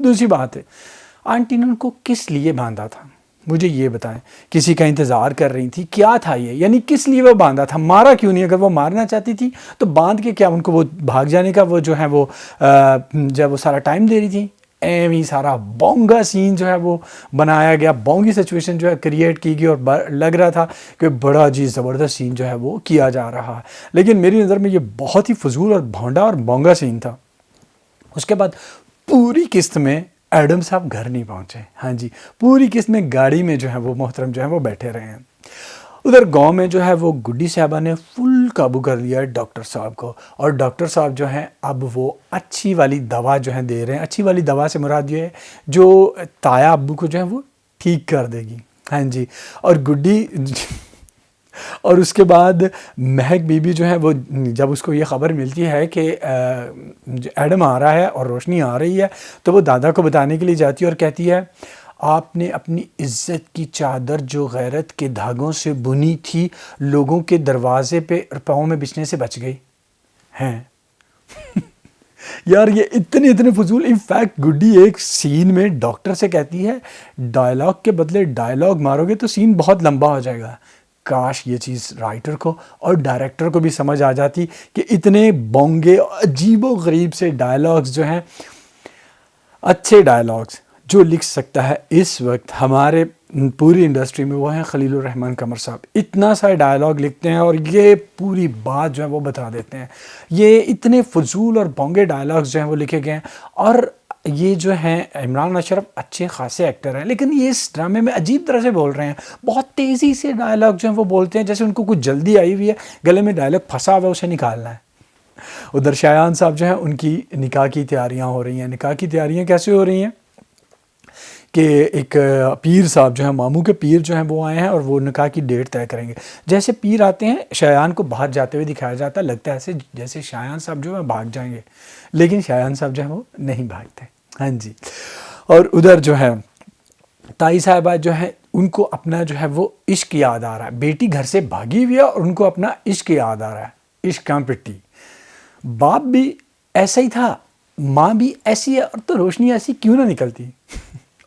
دوسری بات ہے آنٹی نے ان کو کس لیے باندھا تھا، مجھے یہ بتائیں، کسی کا انتظار کر رہی تھی، کیا تھا یہ، یعنی کس لیے وہ باندھا تھا، مارا کیوں نہیں؟ اگر وہ مارنا چاہتی تھی تو باندھ کے کیا ان کو وہ بھاگ جانے کا وہ جو ہے وہ جب وہ سارا ٹائم دے رہی تھی؟ ایویں سارا بونگا سین جو ہے وہ بنایا گیا، بونگی سچویشن جو ہے کریٹ کی گئی، اور لگ رہا تھا کہ بڑا جی زبردست سین جو ہے وہ کیا جا رہا ہے، لیکن میری نظر میں یہ بہت ہی فضول اور بھونڈا اور بونگا سین تھا۔ اس کے بعد پوری قسط میں ایڈم صاحب گھر نہیں پہنچے، ہاں جی، پوری قسط میں گاڑی میں جو ہے وہ محترم جو ہے وہ بیٹھے رہے ہیں۔ ادھر گاؤں میں جو ہے وہ گڈی صاحبہ نے فل قابو کر لیا ہے ڈاکٹر صاحب کو، اور ڈاکٹر صاحب جو ہیں اب وہ اچھی والی دوا جو ہے دے رہے ہیں۔ اچھی والی دوا سے مراد یہ ہے جو تایا ابو کو جو ہے وہ ٹھیک کر دے گی، ہاں جی۔ اور گڈی اور اس کے بعد مہک بی بی جو ہے وہ جب اس کو یہ خبر ملتی ہے کہ ایڈم آ رہا ہے اور روشنی آ رہی ہے، تو وہ دادا کو بتانے کے لیے جاتی ہے اور کہتی ہے آپ نے اپنی عزت کی چادر جو غیرت کے دھاگوں سے بنی تھی لوگوں کے دروازے پہ پاؤں میں بچھنے سے بچ گئی ہیں۔ یار یہ اتنے فضول، انفیکٹ گڈی ایک سین میں ڈاکٹر سے کہتی ہے ڈائلاگ کے بدلے ڈائلاگ مارو گے تو سین بہت لمبا ہو جائے گا۔ کاش یہ چیز رائٹر کو اور ڈائریکٹر کو بھی سمجھ آ جاتی کہ اتنے بونگے عجیب و غریب سے ڈائلاگز جو ہیں، اچھے ڈائلاگز جو لکھ سکتا ہے اس وقت ہمارے پوری انڈسٹری میں وہ ہیں خلیل الرحمن قمر صاحب۔ اتنا سا ڈائلاگ لکھتے ہیں اور یہ پوری بات جو ہے وہ بتا دیتے ہیں۔ یہ اتنے فضول اور بونگے ڈائلاگز جو ہیں وہ لکھے گئے ہیں، اور یہ جو ہیں عمران اشرف اچھے خاصے ایکٹر ہیں، لیکن یہ اس ڈرامے میں عجیب طرح سے بول رہے ہیں، بہت تیزی سے ڈائلاگ جو ہیں وہ بولتے ہیں، جیسے ان کو کچھ جلدی آئی ہوئی ہے، گلے میں ڈائلاگ پھنسا ہوا ہے، اسے نکالنا ہے۔ ادھر شایان صاحب جو ہیں ان کی نکاح کی تیاریاں ہو رہی ہیں۔ نکاح کی تیاریاں کیسے ہو رہی ہیں کہ ایک پیر صاحب جو ہیں، ماموں کے پیر جو ہیں وہ آئے ہیں اور وہ نکاح کی ڈیٹ طے کریں گے۔ جیسے پیر آتے ہیں شایان کو باہر جاتے ہوئے دکھایا جاتا ہے، لگتا ہے ایسے جیسے شایان صاحب جو ہے بھاگ جائیں گے، لیکن شایان صاحب جو ہیں وہ نہیں بھاگتے، ہاں جی۔ اور ادھر جو ہے تائی صاحبہ جو ہیں ان کو اپنا جو ہے وہ عشق یاد آ رہا ہے، بیٹی گھر سے بھاگی ہوئی ہے اور ان کو اپنا عشق یاد آ رہا ہے، عشق کہاں پٹی۔ باپ بھی ایسا ہی تھا، ماں بھی ایسی ہے، اور تو روشنی ایسی کیوں نہ نکلتی۔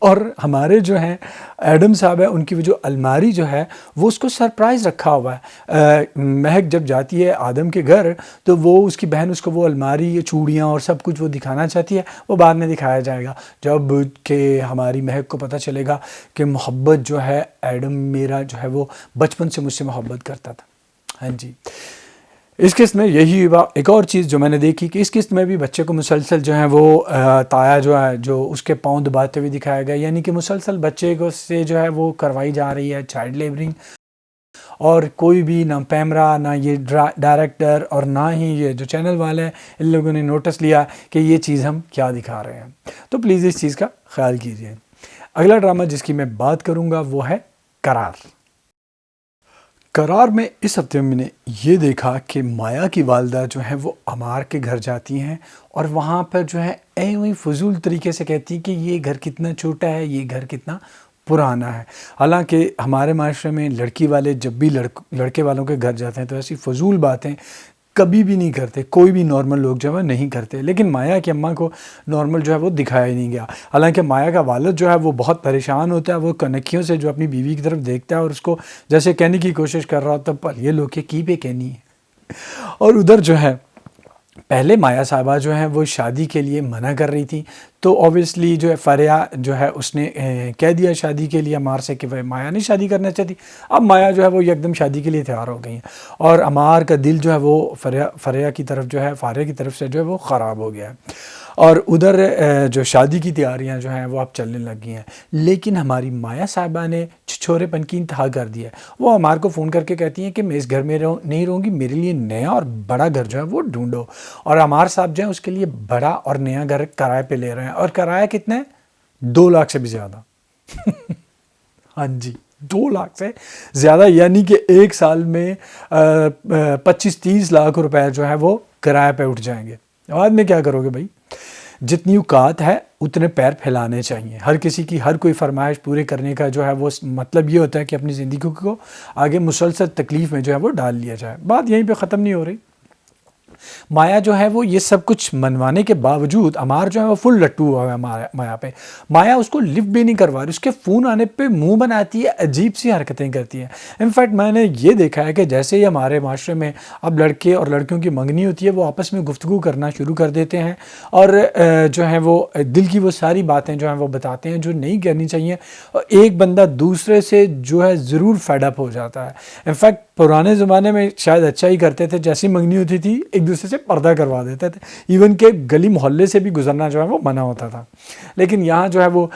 اور ہمارے جو ہیں ایڈم صاحب ہے، ان کی وہ جو الماری جو ہے وہ اس کو سرپرائز رکھا ہوا ہے۔ مہک جب جاتی ہے آدم کے گھر تو وہ اس کی بہن اس کو وہ الماری، چوڑیاں اور سب کچھ وہ دکھانا چاہتی ہے، وہ بعد میں دکھایا جائے گا جب کہ ہماری مہک کو پتہ چلے گا کہ محبت جو ہے ایڈم میرا جو ہے وہ بچپن سے مجھ سے محبت کرتا تھا، ہاں جی۔ اس قسط میں یہی ایک اور چیز جو میں نے دیکھی کہ اس قسط میں بھی بچے کو مسلسل جو ہے وہ تایا جو ہے جو اس کے پاؤں دباتے ہوئے دکھایا گیا، یعنی کہ مسلسل بچے کو سے جو ہے وہ کروائی جا رہی ہے چائلڈ لیبرنگ، اور کوئی بھی نہ پیمرا، نہ یہ ڈائریکٹر اور نہ ہی یہ جو چینل والے ہیں، ان لوگوں نے نوٹس لیا کہ یہ چیز ہم کیا دکھا رہے ہیں، تو پلیز اس چیز کا خیال کیجیے۔ اگلا ڈرامہ جس کی میں بات کروں گا وہ ہے قرار۔ قرار میں اس ہفتے میں نے یہ دیکھا کہ مایا کی والدہ جو ہیں وہ عمار کے گھر جاتی ہیں، اور وہاں پر جو ہے ایویں فضول طریقے سے کہتی کہ یہ گھر کتنا چھوٹا ہے، یہ گھر کتنا پرانا ہے۔ حالانکہ ہمارے معاشرے میں لڑکی والے جب بھی لڑکے والوں کے گھر جاتے ہیں تو ایسی فضول باتیں کبھی بھی نہیں کرتے، کوئی بھی نارمل لوگ جو ہے نہیں کرتے، لیکن مایا کی اماں کو نارمل جو ہے وہ دکھایا ہی نہیں گیا۔ حالانکہ مایا کا والد جو ہے وہ بہت پریشان ہوتا ہے، وہ کنکھیوں سے جو اپنی بیوی کی طرف دیکھتا ہے اور اس کو جیسے کہنے کی کوشش کر رہا ہوتا ہے پر یہ لوگ کی پہ کہنی ہے۔ اور ادھر جو ہے پہلے مایا صاحبہ جو ہیں وہ شادی کے لیے منع کر رہی تھی، تو اوبویسلی جو ہے فریہ جو ہے اس نے کہہ دیا شادی کے لیے عمار سے کہ وہ مایا نہیں شادی کرنا چاہتی۔ اب مایا جو ہے وہ یکدم شادی کے لیے تیار ہو گئی ہیں، اور عمار کا دل جو ہے وہ فریہ کی طرف جو ہے فارغ کی طرف سے جو ہے وہ خراب ہو گیا ہے، اور ادھر جو شادی کی تیاریاں جو ہیں وہ اب چلنے لگ گئی ہیں۔ لیکن ہماری مایا صاحبہ نے چھچورے پن کی انتہا کر دی ہے، وہ عمار کو فون کر کے کہتی ہیں کہ میں اس گھر میں نہیں رہوں گی، میرے لیے نیا اور بڑا گھر جو ہے وہ ڈھونڈو، اور عمار صاحب جو ہیں اس کے لیے بڑا اور نیا گھر کرائے پہ لے رہے ہیں، اور کرایہ کتنا ہے؟ 2 لاکھ سے بھی زیادہ۔ ہاں جی، 2 لاکھ سے زیادہ، یعنی کہ ایک سال میں 25-30 لاکھ روپے جو ہے وہ کرایہ پہ اٹھ جائیں گے۔ بعد میں کیا کرو گے بھائی؟ جتنی اوقات ہے اتنے پیر پھیلانے چاہیے، ہر کسی کی ہر کوئی فرمائش پورے کرنے کا جو ہے وہ مطلب یہ ہوتا ہے کہ اپنی زندگی کو آگے مسلسل تکلیف میں جو ہے وہ ڈال لیا جائے۔ بات یہیں پہ ختم نہیں ہو رہی، مایا جو ہے وہ یہ سب کچھ منوانے کے باوجود عمار جو ہے وہ فل لٹو ہوا ہے مایا پہ. مایا اس کو لفٹ بھی نہیں کروا رہی, اس کے فون آنے پہ منہ بناتی ہے, عجیب سی حرکتیں کرتی ہے. انفیکٹ میں نے یہ دیکھا ہے کہ جیسے ہی ہمارے معاشرے میں اب لڑکے اور لڑکیوں کی منگنی ہوتی ہے وہ آپس میں گفتگو کرنا شروع کر دیتے ہیں اور جو ہے وہ دل کی وہ ساری باتیں جو ہیں وہ بتاتے ہیں جو نہیں کرنی چاہیے, اور ایک بندہ دوسرے سے جو ہے ضرور فیڈ اپ ہو جاتا ہے. انفیکٹ پرانے زمانے میں شاید اچھا ہی کرتے تھے, جیسی منگنی ہوتی تھی ایک دوسرے سے پردہ کروا دیتے تھے, ایون کہ گلی محلے سے بھی گزرنا جو ہے وہ منع ہوتا تھا. لیکن یہاں جو ہے وہ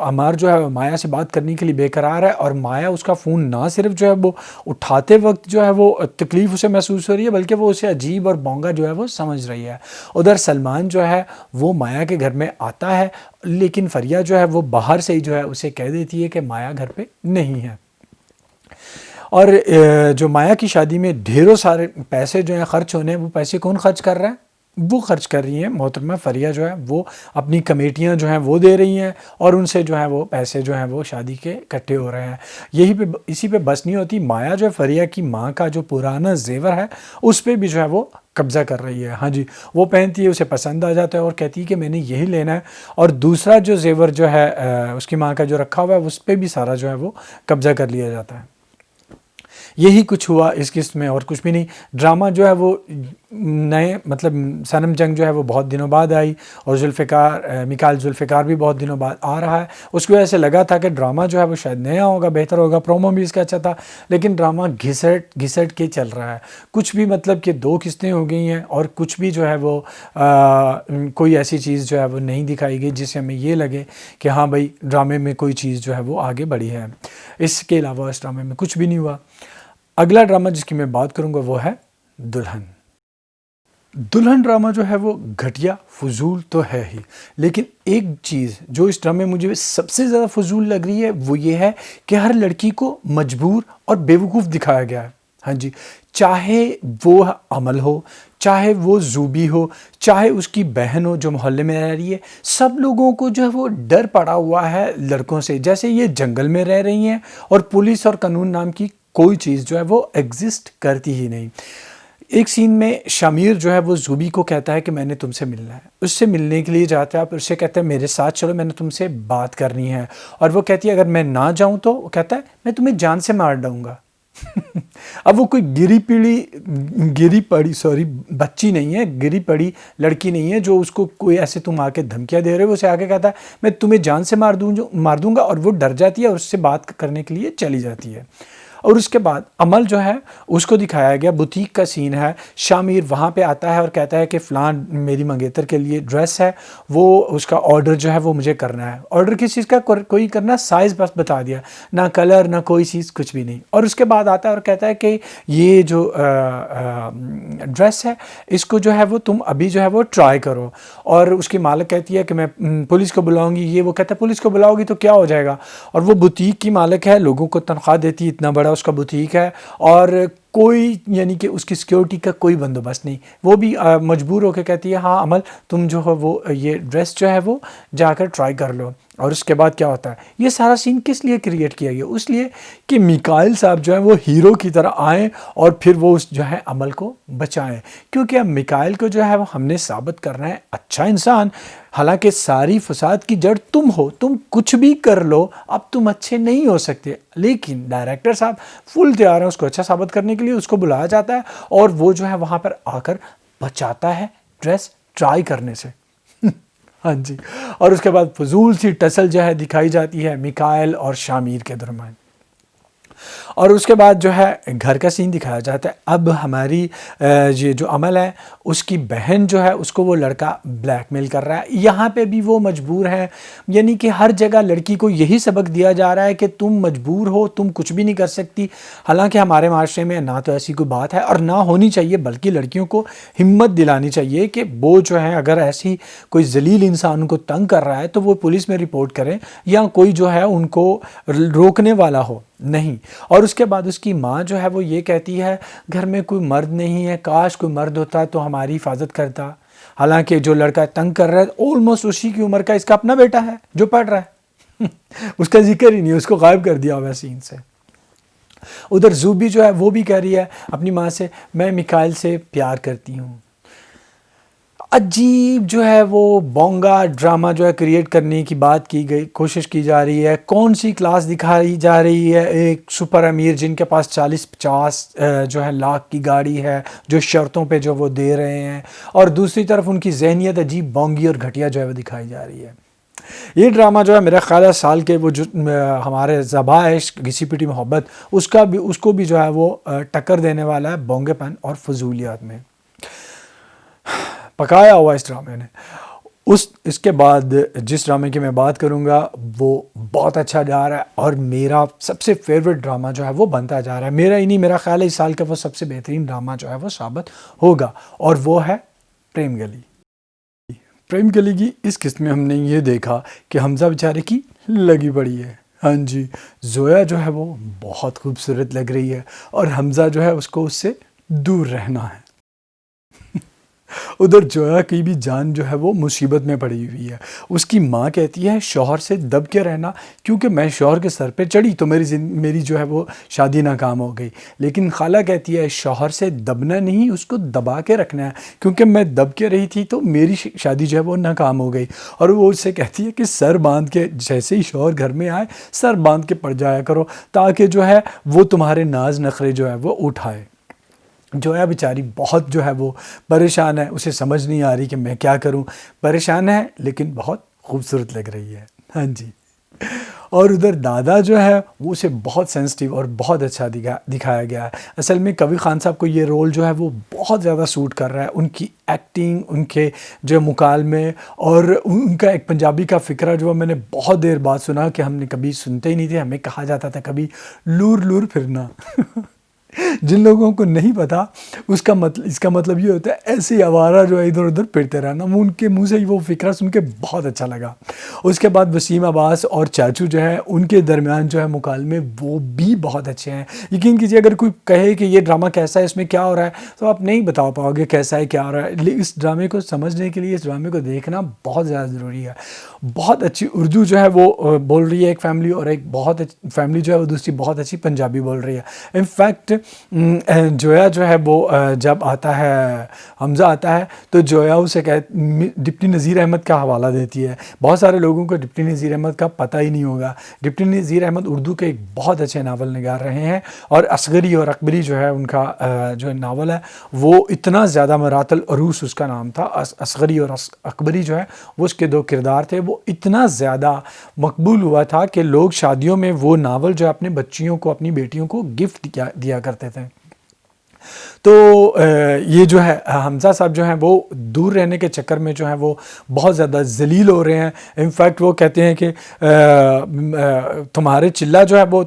عمار جو ہے مایا سے بات کرنے کے لیے بے قرار ہے, اور مایا اس کا فون نہ صرف جو ہے وہ اٹھاتے وقت جو ہے وہ تکلیف اسے محسوس ہو رہی ہے بلکہ وہ اسے عجیب اور بونگا جو ہے وہ سمجھ رہی ہے. ادھر سلمان جو ہے وہ مایا کے گھر میں آتا ہے, لیکن فریہ جو ہے وہ باہر سے ہی جو ہے اسے کہہ دیتی ہے کہ مایا گھر پہ نہیں ہے. اور جو مایا کی شادی میں ڈھیروں سارے پیسے جو ہیں خرچ ہونے ہیں, وہ پیسے کون خرچ کر رہا ہے؟ وہ خرچ کر رہی ہیں محترمہ فریہ جو ہے وہ اپنی کمیٹیاں جو ہیں وہ دے رہی ہیں, اور ان سے جو ہے وہ پیسے جو ہیں وہ شادی کے اکٹھے ہو رہے ہیں. اسی پہ بس نہیں ہوتی, مایا جو ہے فریہ کی ماں کا جو پرانا زیور ہے اس پہ بھی جو ہے وہ قبضہ کر رہی ہے. ہاں جی, وہ پہنتی ہے, اسے پسند آ جاتا ہے اور کہتی ہے کہ میں نے یہی لینا ہے, اور دوسرا جو زیور جو ہے اس کی ماں کا جو رکھا ہوا ہے اس پہ بھی سارا جو ہے وہ قبضہ کر لیا جاتا ہے. یہی کچھ ہوا اس قسط میں اور کچھ بھی نہیں. ڈرامہ جو ہے وہ نئے مطلب صنم جنگ جو ہے وہ بہت دنوں بعد آئی, اور میکائل ذوالفقار بھی بہت دنوں بعد آ رہا ہے. اس کی وجہ سے لگا تھا کہ ڈرامہ جو ہے وہ شاید نیا ہوگا, بہتر ہوگا, پرومو بھی اس کا اچھا تھا, لیکن ڈرامہ گھسٹ کے چل رہا ہے. کچھ بھی مطلب کہ 2 قسطیں ہو گئی ہیں, اور کچھ بھی جو ہے وہ کوئی ایسی چیز جو ہے وہ نہیں دکھائی گئی جس سے ہمیں یہ لگے کہ ہاں بھائی ڈرامے میں کوئی چیز جو ہے وہ آگے بڑھی ہے. اس کے علاوہ اس ڈرامے میں کچھ بھی نہیں ہوا. اگلا ڈرامہ جس کی میں بات کروں گا وہ ہے دلہن. دلہن ڈرامہ جو ہے وہ گھٹیا فضول تو ہے ہی, لیکن ایک چیز جو اس ڈرامے میں مجھے سب سے زیادہ فضول لگ رہی ہے وہ یہ ہے کہ ہر لڑکی کو مجبور اور بیوقوف دکھایا گیا ہے. ہاں جی, چاہے وہ عمل ہو, چاہے وہ زوبی ہو, چاہے اس کی بہن ہو جو محلے میں رہ رہی ہے, سب لوگوں کو جو ہے وہ ڈر پڑا ہوا ہے لڑکوں سے, جیسے یہ جنگل میں رہ رہی ہیں اور پولیس اور قانون نام کی کوئی چیز جو ہے وہ ایگزسٹ کرتی ہی نہیں. ایک سین میں شامیر جو ہے وہ زوبی کو کہتا ہے کہ میں نے تم سے ملنا ہے, اس سے ملنے کے لیے جاتا ہے, پھر اسے کہتا ہے میرے ساتھ چلو, میں نے تم سے بات کرنی ہے, اور وہ کہتی ہے اگر میں نہ جاؤں تو, وہ کہتا ہے میں تمہیں جان سے مار ڈاؤں گا. اب وہ کوئی گری پڑی بچی نہیں ہے, گری پڑی لڑکی نہیں ہے جو اس کو کوئی ایسے تم آ کے دھمکیاں دے رہے ہو. اسے آ کے کہتا ہے میں تمہیں جان سے مار دوں گا, اور وہ ڈر جاتی ہے اور اس سے بات کرنے کے لیے چلی جاتی ہے. اور اس کے بعد عمل جو ہے اس کو دکھایا گیا, بوتیک کا سین ہے. شامیر وہاں پہ آتا ہے اور کہتا ہے کہ فلان میری منگیتر کے لیے ڈریس ہے, وہ اس کا آرڈر جو ہے وہ مجھے کرنا ہے. آرڈر کس چیز کا کوئی کرنا, سائز بس بتا دیا, نہ کلر نہ کوئی چیز, کچھ بھی نہیں. اور اس کے بعد آتا ہے اور کہتا ہے کہ یہ جو ڈریس ہے اس کو جو ہے وہ تم ابھی جو ہے وہ ٹرائی کرو. اور اس کی مالک کہتی ہے کہ میں پولیس کو بلاؤں گی. یہ وہ کہتا ہے پولیس کو بلاؤ گی تو کیا ہو جائے گا, اور وہ بوتیک کی مالک ہے, لوگوں کو تنخواہ دیتی ہے, اتنا بڑا اس کا بوتیک ہے, اور کوئی یعنی کہ اس کی سیکیورٹی کا کوئی بندوبست نہیں. وہ بھی مجبور ہو کے کہتی ہے ہاں عمل تم جو ہے وہ یہ ڈریس جو ہے وہ جا کر ٹرائی کر لو. اور اس کے بعد کیا ہوتا ہے, یہ سارا سین کس لیے کریٹ کیا گیا, اس لیے کہ میکائل صاحب جو ہے وہ ہیرو کی طرح آئیں اور پھر وہ اس جو ہے عمل کو بچائیں. کیونکہ اب میکائل کو جو ہے وہ ہم نے ثابت کرنا ہے اچھا انسان, حالانکہ ساری فساد کی جڑ تم ہو, تم کچھ بھی کر لو اب تم اچھے نہیں ہو سکتے. لیکن ڈائریکٹر صاحب فل تیار ہیں اس کو اچھا ثابت کرنے کے لیے, اس کو بلایا جاتا ہے اور وہ جو ہے وہاں پر آ کر بچاتا ہے ڈریس ٹرائی کرنے سے. ہاں جی, اور اس کے بعد فضول سی ٹسل جو ہے دکھائی جاتی ہے میکائل اور شامیر کے درمیان. اور اس کے بعد جو ہے گھر کا سین دکھایا جاتا ہے. اب ہماری یہ جو عمل ہے اس کی بہن جو ہے اس کو وہ لڑکا بلیک میل کر رہا ہے. یہاں پہ بھی وہ مجبور ہے, یعنی کہ ہر جگہ لڑکی کو یہی سبق دیا جا رہا ہے کہ تم مجبور ہو, تم کچھ بھی نہیں کر سکتی. حالانکہ ہمارے معاشرے میں نہ تو ایسی کوئی بات ہے اور نہ ہونی چاہیے, بلکہ لڑکیوں کو ہمت دلانی چاہیے کہ وہ جو ہے اگر ایسی کوئی ذلیل انسان ان کو تنگ کر رہا ہے تو وہ پولیس میں رپورٹ کریں, یا کوئی جو ہے ان کو روکنے والا ہو نہیں. اور اس کے بعد اس کی ماں جو ہے وہ یہ کہتی ہے گھر میں کوئی مرد نہیں ہے, کاش کوئی مرد ہوتا تو ہماری حفاظت کرتا. حالانکہ جو لڑکا تنگ کر رہا ہے آلموسٹ اسی کی عمر کا اس کا اپنا بیٹا ہے جو پڑھ رہا ہے. اس کا ذکر ہی نہیں, اس کو غائب کر دیا ہوا سین سے. ادھر زوبی جو ہے وہ بھی کہہ رہی ہے اپنی ماں سے میں میکائل سے پیار کرتی ہوں. عجیب جو ہے وہ بونگا ڈرامہ جو ہے کریٹ کرنے کی بات کی گئی، کوشش کی جا رہی ہے. کون سی کلاس دکھائی جا رہی ہے؟ ایک سپر امیر جن کے پاس 40-50 جو ہے لاکھ کی گاڑی ہے، جو شرطوں پہ جو وہ دے رہے ہیں، اور دوسری طرف ان کی ذہنیت عجیب بونگی اور گھٹیا جو ہے وہ دکھائی جا رہی ہے. یہ ڈرامہ جو ہے میرا خیال ہے سال کے وہ جو ہمارے ذبح عشق گھسی پٹی محبت اس کو بھی جو ہے وہ ٹکر دینے والا ہے بونگے پن اور فضولیات میں. پکایا ہوا اس ڈرامے نے. اس کے بعد جس ڈرامے کی میں بات کروں گا وہ بہت اچھا جا رہا ہے اور میرا سب سے فیوریٹ ڈرامہ جو ہے وہ بنتا جا رہا ہے. میرا ہی نہیں، میرا خیال ہے اس سال کا وہ سب سے بہترین ڈرامہ جو ہے وہ ثابت ہوگا، اور وہ ہے پریم گلی. پریم گلی کی اس قسط میں ہم نے یہ دیکھا کہ حمزہ بیچارے کی لگی پڑی ہے. ہاں جی، زویا جو ہے وہ بہت خوبصورت لگ رہی ہے اور حمزہ جو ہے اس کو اس سے دور رہنا ہے. ادھر جویا کی بھی جان جو ہے وہ مصیبت میں پڑی ہوئی ہے. اس کی ماں کہتی ہے شوہر سے دب کے رہنا، کیونکہ میں شوہر کے سر پہ چڑھی تو میری جو ہے وہ شادی ناکام ہو گئی. لیکن خالہ کہتی ہے شوہر سے دبنا نہیں، اس کو دبا کے رکھنا ہے، کیونکہ میں دب کے رہی تھی تو میری شادی جو ہے وہ ناکام ہو گئی. اور وہ اس سے کہتی ہے کہ سر باندھ کے جیسے ہی شوہر گھر میں آئے سر باندھ کے پڑ جایا کرو، تاکہ جو ہے وہ تمہارے ناز نخرے جو ہے وہ اٹھائے. جویا بیچاری بہت جو ہے وہ پریشان ہے، اسے سمجھ نہیں آ رہی کہ میں کیا کروں. پریشان ہے لیکن بہت خوبصورت لگ رہی ہے. ہاں جی. اور ادھر دادا جو ہے وہ اسے بہت سینسٹیو اور بہت اچھا دکھایا گیا ہے. اصل میں کبیر خان صاحب کو یہ رول جو ہے وہ بہت زیادہ سوٹ کر رہا ہے. ان کی ایکٹنگ، ان کے جو مکالمے اور ان کا ایک پنجابی کا فقرہ جو میں نے بہت دیر بعد سنا کہ ہم نے کبھی سنتے ہی نہیں تھے. ہمیں کہا جاتا تھا کبھی لور لور پھرنا. جن لوگوں کو نہیں پتا اس کا مطلب یہ ہوتا ہے ایسی آوارہ جو ہے ادھر ادھر پھرتے رہنا. ان کے منہ سے وہ فکرہ سن کے بہت اچھا لگا. اس کے بعد وسیم عباس اور چاچو جو ہے ان کے درمیان جو ہے مکالمے وہ بھی بہت اچھے ہیں. یقین کیجیے اگر کوئی کہے کہ یہ ڈرامہ کیسا ہے، اس میں کیا ہو رہا ہے، تو آپ نہیں بتا پاؤ گے کیسا ہے کیا ہو رہا ہے. اس ڈرامے کو سمجھنے کے لیے اس ڈرامے کو دیکھنا بہت زیادہ ضروری ہے. بہت اچھی اردو جو ہے وہ بول رہی ہے ایک فیملی، اور ایک بہت فیملی جو ہے وہ دوسری بہت اچھی پنجابی بول رہی ہے. انفیکٹ جویا جو ہے وہ جب آتا ہے، حمزہ آتا ہے تو جویا اسے ڈپٹی نذیر احمد کا حوالہ دیتی ہے. بہت سارے لوگوں کو ڈپٹی نذیر احمد کا پتہ ہی نہیں ہوگا. ڈپٹی نذیر احمد اردو کے ایک بہت اچھے ناول نگار رہے ہیں، اور اصغری اور اکبری جو ہے ان کا جو ناول ہے وہ اتنا زیادہ مرات العروس اس کا نام تھا. اصغری اور اکبری جو ہے وہ اس کے دو کردار تھے، وہ اتنا زیادہ مقبول ہوا تھا کہ لوگ شادیوں میں وہ ناول جو ہے اپنے بچیوں کو، اپنی بیٹیوں کو گفٹ دیا کرتے تھے. تو یہ جو ہے حمزہ صاحب جو ہیں وہ دور رہنے کے چکر میں جو ہے وہ بہت زیادہ ذلیل ہو رہے ہیں. انفیکٹ وہ کہتے ہیں کہ تمہارے چلہ جو ہے وہ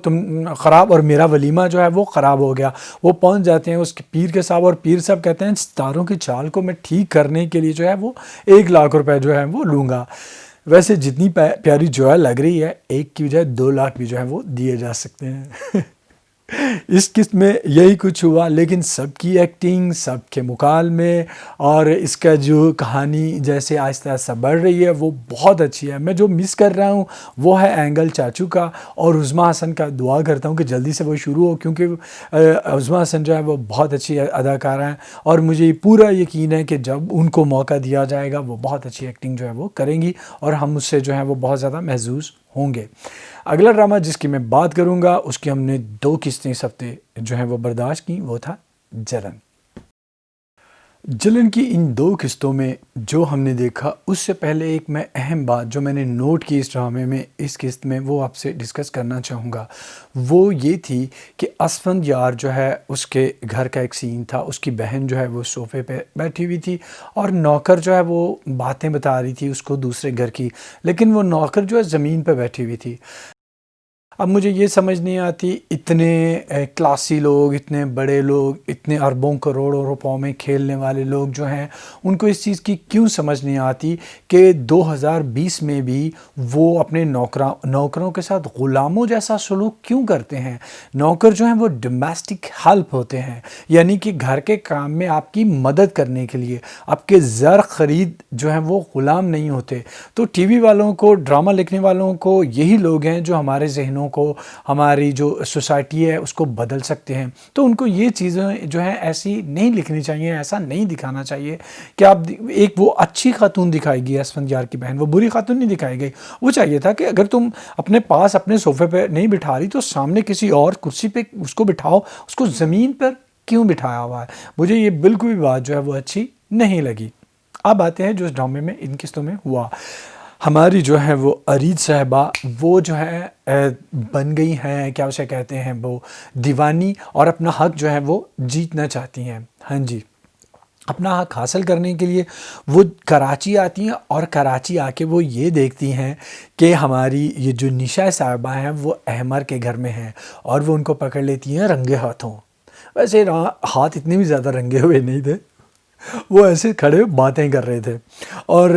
خراب اور میرا ولیمہ جو ہے وہ خراب ہو گیا. وہ پہنچ جاتے ہیں اس کے پیر کے صاحب، اور پیر صاحب کہتے ہیں ستاروں کی چال کو میں ٹھیک کرنے کے لیے جو ہے وہ 1 لاکھ روپے جو ہے وہ لوں گا. ویسے جتنی پیاری جویا لگ رہی ہے، 1 کی بجائے 2 لاکھ بھی جو ہے وہ دیے جا سکتے ہیں. اس قسط میں یہی کچھ ہوا، لیکن سب کی ایکٹنگ، سب کے مکالمے اور اس کا جو کہانی جیسے آہستہ آہستہ بڑھ رہی ہے وہ بہت اچھی ہے. میں جو مس کر رہا ہوں وہ ہے اینگل چاچو کا اور عظمیٰ حسن کا. دعا کرتا ہوں کہ جلدی سے وہ شروع ہو، کیونکہ عظمیٰ حسن جو ہے وہ بہت اچھی اداکارہ ہیں، اور مجھے پورا یقین ہے کہ جب ان کو موقع دیا جائے گا وہ بہت اچھی ایکٹنگ جو ہے وہ کریں گی، اور ہم اس سے جو ہے وہ بہت زیادہ محظوظ ہوں گے. اگلا ڈرامہ جس کی میں بات کروں گا اس کی ہم نے 2 قسطیں اس ہفتے جو ہیں وہ برداشت کی، وہ تھا جلن. جلن کی ان 2 قسطوں میں جو ہم نے دیکھا، اس سے پہلے ایک میں اہم بات جو میں نے نوٹ کی اس ڈرامے میں، اس قسط میں، وہ آپ سے ڈسکس کرنا چاہوں گا. وہ یہ تھی کہ اسفند یار جو ہے اس کے گھر کا ایک سین تھا. اس کی بہن جو ہے وہ صوفے پہ بیٹھی ہوئی تھی اور نوکر جو ہے وہ باتیں بتا رہی تھی اس کو دوسرے گھر کی، لیکن وہ نوکر جو ہے زمین پہ بیٹھی ہوئی تھی. اب مجھے یہ سمجھ نہیں آتی اتنے کلاسی لوگ، اتنے بڑے لوگ، اتنے اربوں کروڑوں روپوں میں کھیلنے والے لوگ جو ہیں، ان کو اس چیز کی کیوں سمجھ نہیں آتی کہ 2020 میں بھی وہ اپنے نوکروں کے ساتھ غلاموں جیسا سلوک کیوں کرتے ہیں. نوکر جو ہیں وہ ڈومیسٹک ہیلپ ہوتے ہیں، یعنی کہ گھر کے کام میں آپ کی مدد کرنے کے لیے، آپ کے زر خرید جو ہیں وہ غلام نہیں ہوتے. تو ٹی وی والوں کو، ڈرامہ لکھنے والوں کو یہی لوگ ہیں جو ہمارے ذہنوں بہنوں کو، ہماری جو سوسائٹی ہے اس کو بدل سکتے ہیں. تو ان کو یہ چیزیں جو ہیں ایسی نہیں لکھنی چاہیے، ایسا نہیں دکھانا چاہیے کہ آپ ایک وہ اچھی خاتون دکھائی گئی اسفندیار کی بہن، وہ بری خاتون نہیں دکھائی گئی. وہ چاہیے تھا کہ اگر تم اپنے پاس اپنے صوفے پہ نہیں بٹھا رہی تو سامنے کسی اور کرسی پہ اس کو بٹھاؤ، اس کو زمین پر کیوں بٹھایا ہوا ہے. مجھے یہ بالکل بھی بات جو ہے وہ اچھی نہیں لگی. اب آتے ہیں جو اس ڈرامے میں ان قسطوں میں ہوا. ہماری جو ہے وہ ارید صاحبہ وہ جو ہے بن گئی ہیں، کیا اسے کہتے ہیں، وہ دیوانی، اور اپنا حق جو ہے وہ جیتنا چاہتی ہیں. ہاں جی، اپنا حق حاصل کرنے کے لیے وہ کراچی آتی ہیں، اور کراچی آ کے وہ یہ دیکھتی ہیں کہ ہماری یہ جو نشا صاحبہ ہیں وہ احمر کے گھر میں ہیں، اور وہ ان کو پکڑ لیتی ہیں رنگے ہاتھوں. ویسے ہاتھ اتنے بھی زیادہ رنگے ہوئے نہیں تھے، وہ ایسے کھڑے باتیں کر رہے تھے. اور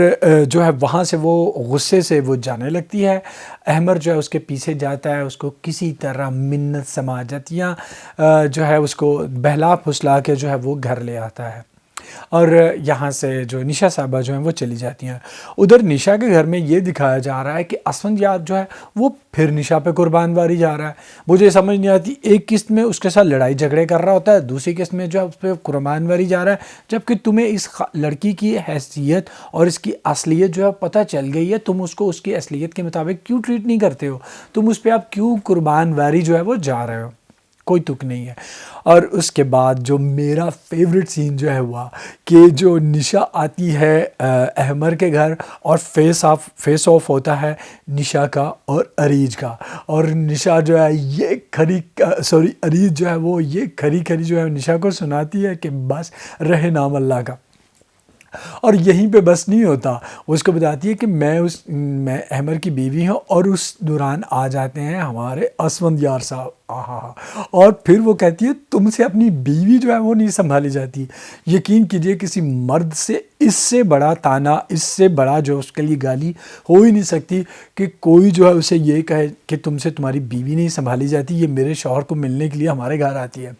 جو ہے وہاں سے وہ غصے سے وہ جانے لگتی ہے. احمر جو ہے اس کے پیچھے جاتا ہے، اس کو کسی طرح منت سماجت یا جو ہے اس کو بہلا پھسلا کے جو ہے وہ گھر لے آتا ہے. اور یہاں سے جو نشا صاحبہ جو ہیں وہ چلی جاتی ہیں. ادھر نشا کے گھر میں یہ دکھایا جا رہا ہے کہ اسفندیار جو ہے وہ پھر نشا پہ قربان واری جا رہا ہے. مجھے سمجھ نہیں آتی، ایک قسط میں اس کے ساتھ لڑائی جھگڑے کر رہا ہوتا ہے، دوسری قسط میں جو ہے اس پہ قربان واری جا رہا ہے، جبکہ تمہیں اس لڑکی کی حیثیت اور اس کی اصلیت جو ہے پتہ چل گئی ہے. تم اس کو اس کی اصلیت کے مطابق کیوں ٹریٹ نہیں کرتے ہو؟ تم اس پہ آپ کیوں قربان واری جو ہے وہ جا رہے ہو؟ کوئی تک نہیں ہے. اور اس کے بعد جو میرا فیوریٹ سین جو ہے ہوا کہ جو نشا آتی ہے احمر کے گھر، اور فیس آف ہوتا ہے نشا کا اور اریج کا. اور نشا جو ہے یہ اریج جو ہے وہ یہ کھری جو ہے نشا کو سناتی ہے کہ بس رہے نام اللہ کا. اور یہیں پہ بس نہیں ہوتا، وہ اس کو بتاتی ہے کہ میں احمر کی بیوی ہوں. اور اس دوران آ جاتے ہیں ہمارے اسفندیار صاحب. اور پھر وہ کہتی ہے تم سے اپنی بیوی جو ہے وہ نہیں سنبھالی جاتی. یقین کیجئے کسی مرد سے اس سے بڑا تانا، اس سے بڑا جو اس کے لیے گالی ہو ہی نہیں سکتی کہ کوئی جو ہے اسے یہ کہے کہ تم سے تمہاری بیوی نہیں سنبھالی جاتی، یہ میرے شوہر کو ملنے کے لیے ہمارے گھر آتی ہے.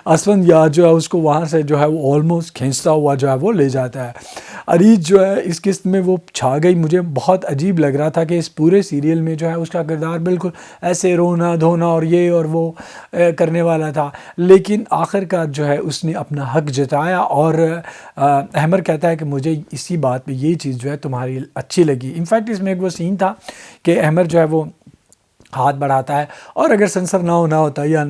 اسفندیار جو ہے اس کو وہاں سے جو ہے وہ آلموسٹ کھینچتا ہوا جو ہے وہ لے جاتا ہے. اریج جو ہے اس قسط میں وہ چھا گئی. مجھے بہت عجیب لگ رہا تھا کہ اس پورے سیریل میں جو ہے اس کا کردار بالکل ایسے رونا دھونا اور یہ اور وہ کرنے والا تھا، لیکن آخر کار جو ہے اس نے اپنا حق جتایا. اور احمر کہتا ہے کہ مجھے اسی بات پہ یہ چیز جو ہے تمہاری اچھی لگی. انفیکٹ اس میں ایک وہ سین تھا کہ احمر جو ہے وہ ہاتھ بڑھاتا ہے، اور اگر سنسر نہ ہوتا یا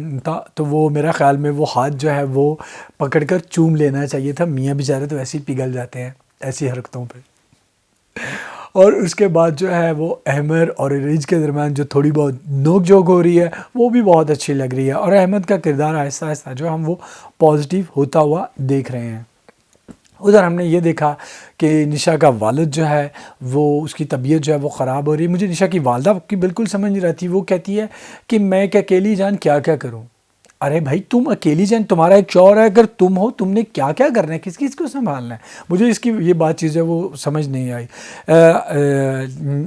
تو وہ میرا خیال میں وہ ہاتھ جو ہے وہ پکڑ کر چوم لینا چاہیے تھا. میاں بیچارے تو ایسے ہی پگھل جاتے ہیں ایسی حرکتوں پہ. اور اس کے بعد جو ہے وہ احمر اور اریج کے درمیان جو تھوڑی بہت نوک جھوک ہو رہی ہے وہ بھی بہت اچھی لگ رہی ہے. اور احمد کا کردار آہستہ آہستہ جو ہم وہ پازیٹیو ہوتا ہوا دیکھ رہے ہیں. ادھر ہم نے یہ دیکھا کہ نشا کا والد جو ہے وہ اس کی طبیعت جو ہے وہ خراب ہو رہی ہے. مجھے نشا کی والدہ کی بالکل سمجھ نہیں رہتی. وہ کہتی ہے کہ میں ایک اکیلی جان کیا کروں. ارے بھائی تم اکیلی جان، تمہارا ایک شوہر ہے، اگر تم ہو تم نے کیا کرنا ہے، کس چیز کو سنبھالنا ہے. مجھے اس کی یہ بات چیز ہے وہ سمجھ نہیں آئی.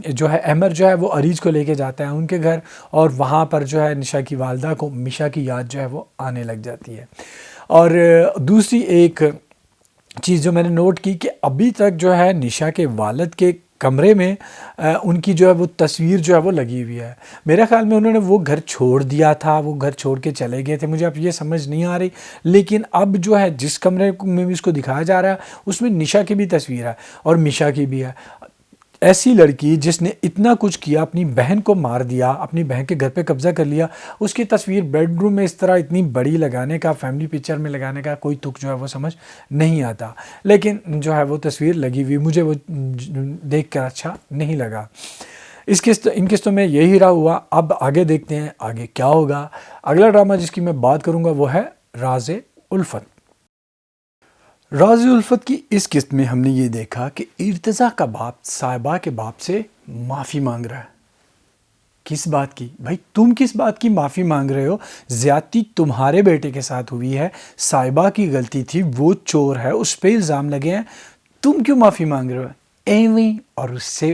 جو ہے احمر جو ہے وہ اریج کو لے کے جاتا ہے ان کے گھر، اور وہاں پر جو ہے نشا کی والدہ کو میشا کی یاد جو ہے وہ آنے لگ جاتی ہے. اور دوسری ایک چیز جو میں نے نوٹ کی کہ ابھی تک جو ہے نشا کے والد کے کمرے میں ان کی جو ہے وہ تصویر جو ہے وہ لگی ہوئی ہے. میرے خیال میں انہوں نے وہ گھر چھوڑ دیا تھا، وہ گھر چھوڑ کے چلے گئے تھے. مجھے اب یہ سمجھ نہیں آ رہی، لیکن اب جو ہے جس کمرے میں بھی اس کو دکھایا جا رہا ہے اس میں نشا کی بھی تصویر ہے اور میشا کی بھی ہے. ایسی لڑکی جس نے اتنا کچھ کیا، اپنی بہن کو مار دیا، اپنی بہن کے گھر پہ قبضہ کر لیا، اس کی تصویر بیڈ روم میں اس طرح اتنی بڑی لگانے کا، فیملی پکچر میں لگانے کا کوئی تک جو ہے وہ سمجھ نہیں آتا. لیکن جو ہے وہ تصویر لگی ہوئی، مجھے وہ دیکھ کر اچھا نہیں لگا. ان قسطوں میں یہی رہا ہوا. اب آگے دیکھتے ہیں آگے کیا ہوگا. اگلا ڈرامہ جس کی میں بات کروں گا وہ ہے راز الفت. راز الفت کی اس قسط میں ہم نے یہ دیکھا کہ ارتضیٰ کا باپ صاحبہ کے باپ سے معافی مانگ رہا ہے. کس بات کی؟ بھائی تم کس بات کی معافی مانگ رہے ہو؟ زیادتی تمہارے بیٹے کے ساتھ ہوئی ہے، صاحبہ کی غلطی تھی، وہ چور ہے، اس پہ الزام لگے ہیں، تم کیوں معافی مانگ رہے ہو؟ ایویں. اور اس سے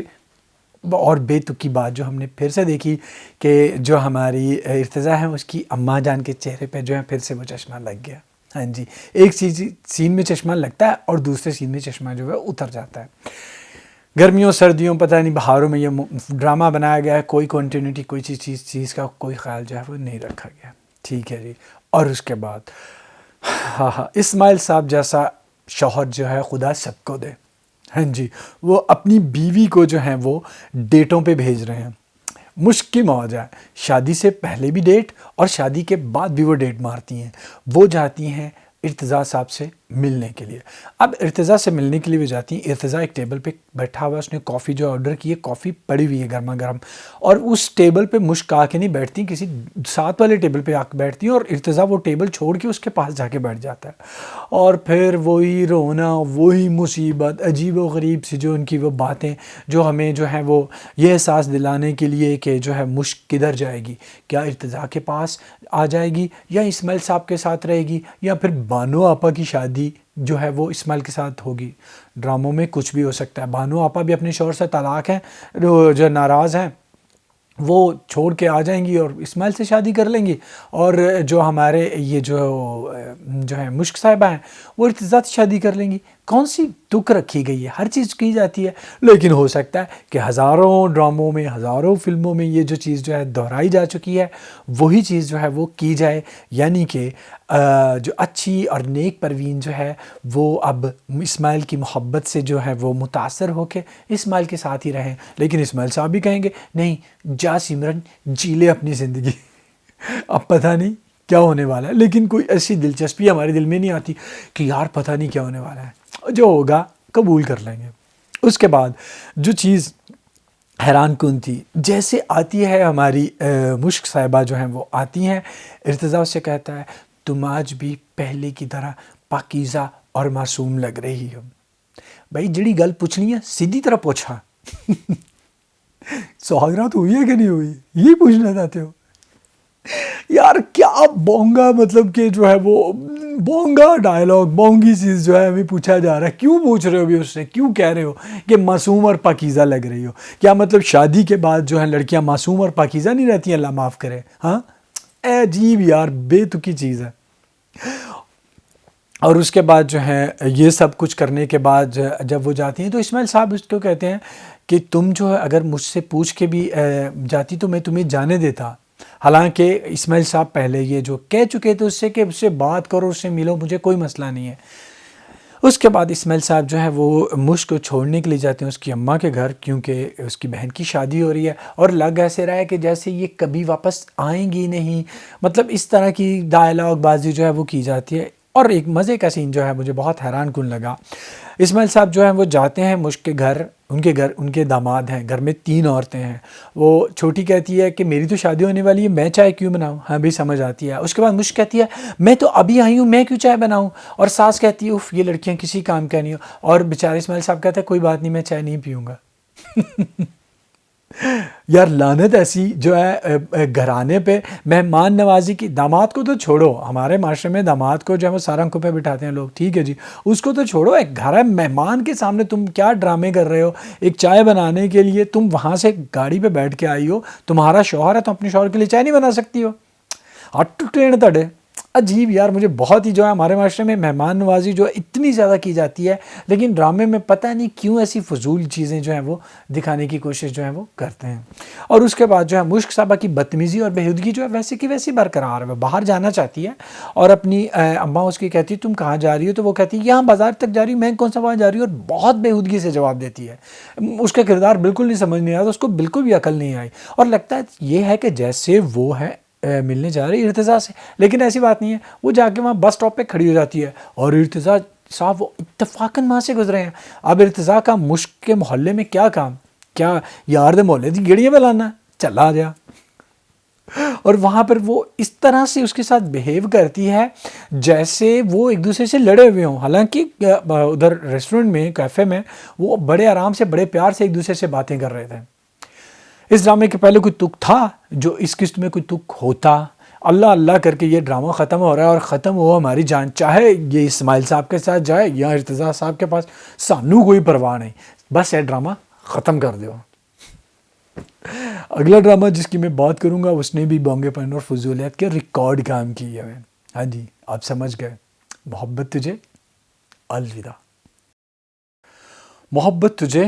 اور بے تک کی بات جو ہم نے پھر سے دیکھی کہ جو ہماری ارتضیٰ ہے اس کی اماں جان کے چہرے پہ جو ہے پھر سے وہ چشمہ لگ گیا. ہاں جی، ایک سین میں چشمہ لگتا ہے اور دوسرے سین میں چشمہ جو ہے اتر جاتا ہے. گرمیوں سردیوں پتہ نہیں بہاروں میں یہ ڈرامہ بنایا گیا ہے، کوئی کنٹینیوٹی کوئی چیز کا کوئی خیال جو ہے وہ نہیں رکھا گیا. ٹھیک ہے جی. اور اس کے بعد ہاں اسماعیل صاحب جیسا شوہر جو ہے خدا سب کو دے. ہاں جی، وہ اپنی بیوی کو جو ہیں وہ ڈیٹوں پہ بھیج رہے ہیں. مشک کی موج ہے، شادی سے پہلے بھی ڈیٹ اور شادی کے بعد بھی وہ ڈیٹ مارتی ہیں. وہ جاتی ہیں ارتضیٰ صاحب سے ملنے کے لیے. اب ارتضیٰ سے ملنے کے لیے وہ جاتی ہیں. ارتضیٰ ایک ٹیبل پہ بیٹھا ہوا ہے، اس نے کافی جو آرڈر کی ہے، کافی پڑی ہوئی ہے گرما گرم، اور اس ٹیبل پہ مشک آ کے نہیں بیٹھتی، کسی ساتھ والے ٹیبل پہ آ کے بیٹھتی ہیں، اور ارتضیٰ وہ ٹیبل چھوڑ کے اس کے پاس جا کے بیٹھ جاتا ہے. اور پھر وہی رونا، وہی مصیبت، عجیب و غریب سی جو ان کی وہ باتیں جو ہمیں جو ہیں وہ یہ احساس دلانے کے لیے کہ جو ہے مشک کدھر جائے گی، کیا ارتضیٰ کے پاس آ جائے گی یا اسماعیل صاحب کے ساتھ رہے گی، یا پھر بانو آپا کی شادی جو ہے وہ اسماعیل کے ساتھ ہوگی. ڈراموں میں کچھ بھی ہو سکتا ہے. بانو آپا بھی اپنے شوہر سے طلاق ہیں، جو ناراض ہیں، وہ چھوڑ کے آ جائیں گی اور اسماعیل سے شادی کر لیں گی. اور جو ہمارے یہ جو ہے مشک صاحبہ ہیں وہ ارتضیٰ سے شادی کر لیں گی. کون سی تک رکھی گئی ہے، ہر چیز کی جاتی ہے. لیکن ہو سکتا ہے کہ ہزاروں ڈراموں میں، ہزاروں فلموں میں یہ جو چیز جو ہے دہرائی جا چکی ہے وہی چیز جو ہے وہ کی جائے. یعنی کہ جو اچھی اور نیک پروین جو ہے وہ اب اسماعیل کی محبت سے جو ہے وہ متاثر ہو کے اسماعیل کے ساتھ ہی رہیں. لیکن اسماعیل صاحب بھی کہیں گے نہیں، جا سمرن جی لے اپنی زندگی. اب پتہ نہیں کیا ہونے والا ہے، لیکن کوئی ایسی دلچسپی ہمارے دل میں نہیں آتی کہ یار پتہ نہیں کیا ہونے والا ہے. جو ہوگا قبول کر لیں گے. اس کے بعد جو چیز حیران کن تھی، جیسے آتی ہے ہماری مشک صاحبہ جو ہیں وہ آتی ہیں، ارتضیٰ سے کہتا ہے تم آج بھی پہلے کی طرح پاکیزہ اور معصوم لگ رہی ہو. بھائی جڑی گل پوچھنی ہے سیدھی طرح پوچھا. سہاگرات ہوئی ہے کہ نہیں ہوئی، یہ پوچھنا چاہتے ہو. یار کیا بونگا، مطلب کہ جو ہے وہ بونگا ڈائلاگ، بونگی چیز جو ہے ابھی پوچھا جا رہا ہے. کیوں پوچھ رہے ہو ابھی اس سے، کیوں کہہ رہے ہو کہ معصوم اور پاکیزہ لگ رہی ہو؟ کیا مطلب شادی کے بعد جو ہے لڑکیاں معصوم اور پاکیزہ نہیں رہتی ہیں؟ اللہ معاف کرے. ہاں عجیب یار، بے تکی چیز ہے. اور اس کے بعد جو ہے یہ سب کچھ کرنے کے بعد جب وہ جاتی ہیں تو اسماعیل صاحب اس کو کہتے ہیں کہ تم جو ہے اگر مجھ سے پوچھ کے بھی جاتی تو میں تمہیں جانے دیتا. حالانکہ اسماعیل صاحب پہلے یہ جو کہہ چکے تھے اس سے کہ اس سے بات کرو، اس سے ملو، مجھے کوئی مسئلہ نہیں ہے. اس کے بعد اسماعیل صاحب جو ہے وہ مشک کو چھوڑنے کے لیے جاتے ہیں اس کی اماں کے گھر، کیونکہ اس کی بہن کی شادی ہو رہی ہے. اور لگ ایسے رہا ہے کہ جیسے یہ کبھی واپس آئیں گی نہیں، مطلب اس طرح کی ڈائلاگ بازی جو ہے وہ کی جاتی ہے. اور ایک مزے کا سین جو ہے مجھے بہت حیران کن لگا. اسماعیل صاحب جو ہیں وہ جاتے ہیں مشک کے گھر، ان کے داماد ہیں، گھر میں 3 عورتیں ہیں. وہ چھوٹی کہتی ہے کہ میری تو شادی ہونے والی ہے، میں چائے کیوں بناؤں؟ ہاں بھی سمجھ آتی ہے. اس کے بعد مشک کہتی ہے میں تو ابھی آئی ہوں، میں کیوں چائے بناؤں؟ اور ساس کہتی ہے اف یہ لڑکیاں کسی کام کا نہیں ہو. اور بیچارے اسماعیل صاحب کہتے ہیں کوئی بات نہیں، میں چائے نہیں پیوں گا. یار لعنت ایسی جو ہے گھرانے پہ مہمان نوازی کی. داماد کو تو چھوڑو، ہمارے معاشرے میں داماد کو جو ہے وہ سارنگوں پہ بٹھاتے ہیں لوگ، ٹھیک ہے جی، اس کو تو چھوڑو. ایک گھر ہے، مہمان کے سامنے تم کیا ڈرامے کر رہے ہو؟ ایک چائے بنانے کے لیے تم وہاں سے گاڑی پہ بیٹھ کے آئی ہو، تمہارا شوہر ہے، تو اپنے شوہر کے لیے چائے نہیں بنا سکتی ہو؟ ہٹ ٹرین تڑے. عجیب یار، مجھے بہت ہی جو ہے ہمارے معاشرے میں مہمان نوازی جو ہے اتنی زیادہ کی جاتی ہے، لیکن ڈرامے میں پتہ نہیں کیوں ایسی فضول چیزیں جو ہیں وہ دکھانے کی کوشش جو ہے وہ کرتے ہیں. اور اس کے بعد جو ہے مشک صاحبہ کی بدتمیزی اور بےہودگی جو ہے ویسے کی ویسی برقرار ہے. وہ باہر جانا چاہتی ہے اور اپنی اماں اس کی کہتی ہے تم کہاں جا رہی ہو؟ تو وہ کہتی ہے یہاں بازار تک جا رہی ہوں. میں کون سا وہاں جا رہی ہوں؟ اور بہت بےہودگی سے جواب دیتی ہے. اس کا کردار بالکل نہیں سمجھ نہیں آیا، اس کو بالکل بھی عقل نہیں آئی. اور لگتا ہے یہ ہے کہ جیسے وہ ہے ملنے جا رہی ارتضیٰ سے، لیکن ایسی بات نہیں ہے. وہ جا کے وہاں بس اسٹاپ پہ کھڑی ہو جاتی ہے اور ارتضیٰ صاحب وہ اتفاقاً وہاں سے گزرے ہیں. اب ارتضیٰ کا مشک کے محلے میں کیا کام؟ کیا یار دے محلے دی گیڑیاں پہ لانا؟ چلا جا. اور وہاں پر وہ اس طرح سے اس کے ساتھ بیہیو کرتی ہے جیسے وہ ایک دوسرے سے لڑے ہوئے ہوں. حالانکہ ادھر ریسٹورنٹ میں، کیفے میں وہ بڑے آرام سے، بڑے پیار سے ایک دوسرے سے باتیں کر رہے تھے. اس ڈرامے کے پہلے کوئی تک تھا جو اس قسط میں کوئی تک ہوتا؟ اللہ اللہ کر کے یہ ڈرامہ ختم ہو رہا ہے، اور ختم ہو ہماری جان، چاہے یہ اسماعیل صاحب کے ساتھ جائے یا ارتضیٰ صاحب کے پاس، سانو کوئی پرواہ نہیں، بس یہ ڈرامہ ختم کر دو. اگلا ڈرامہ جس کی میں بات کروں گا اس نے بھی بونگے پن اور فضولیت کے ریکارڈ کام کی ہے. ہاں جی، آپ سمجھ گئے. محبت تجھے الوداع. محبت تجھے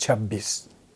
26,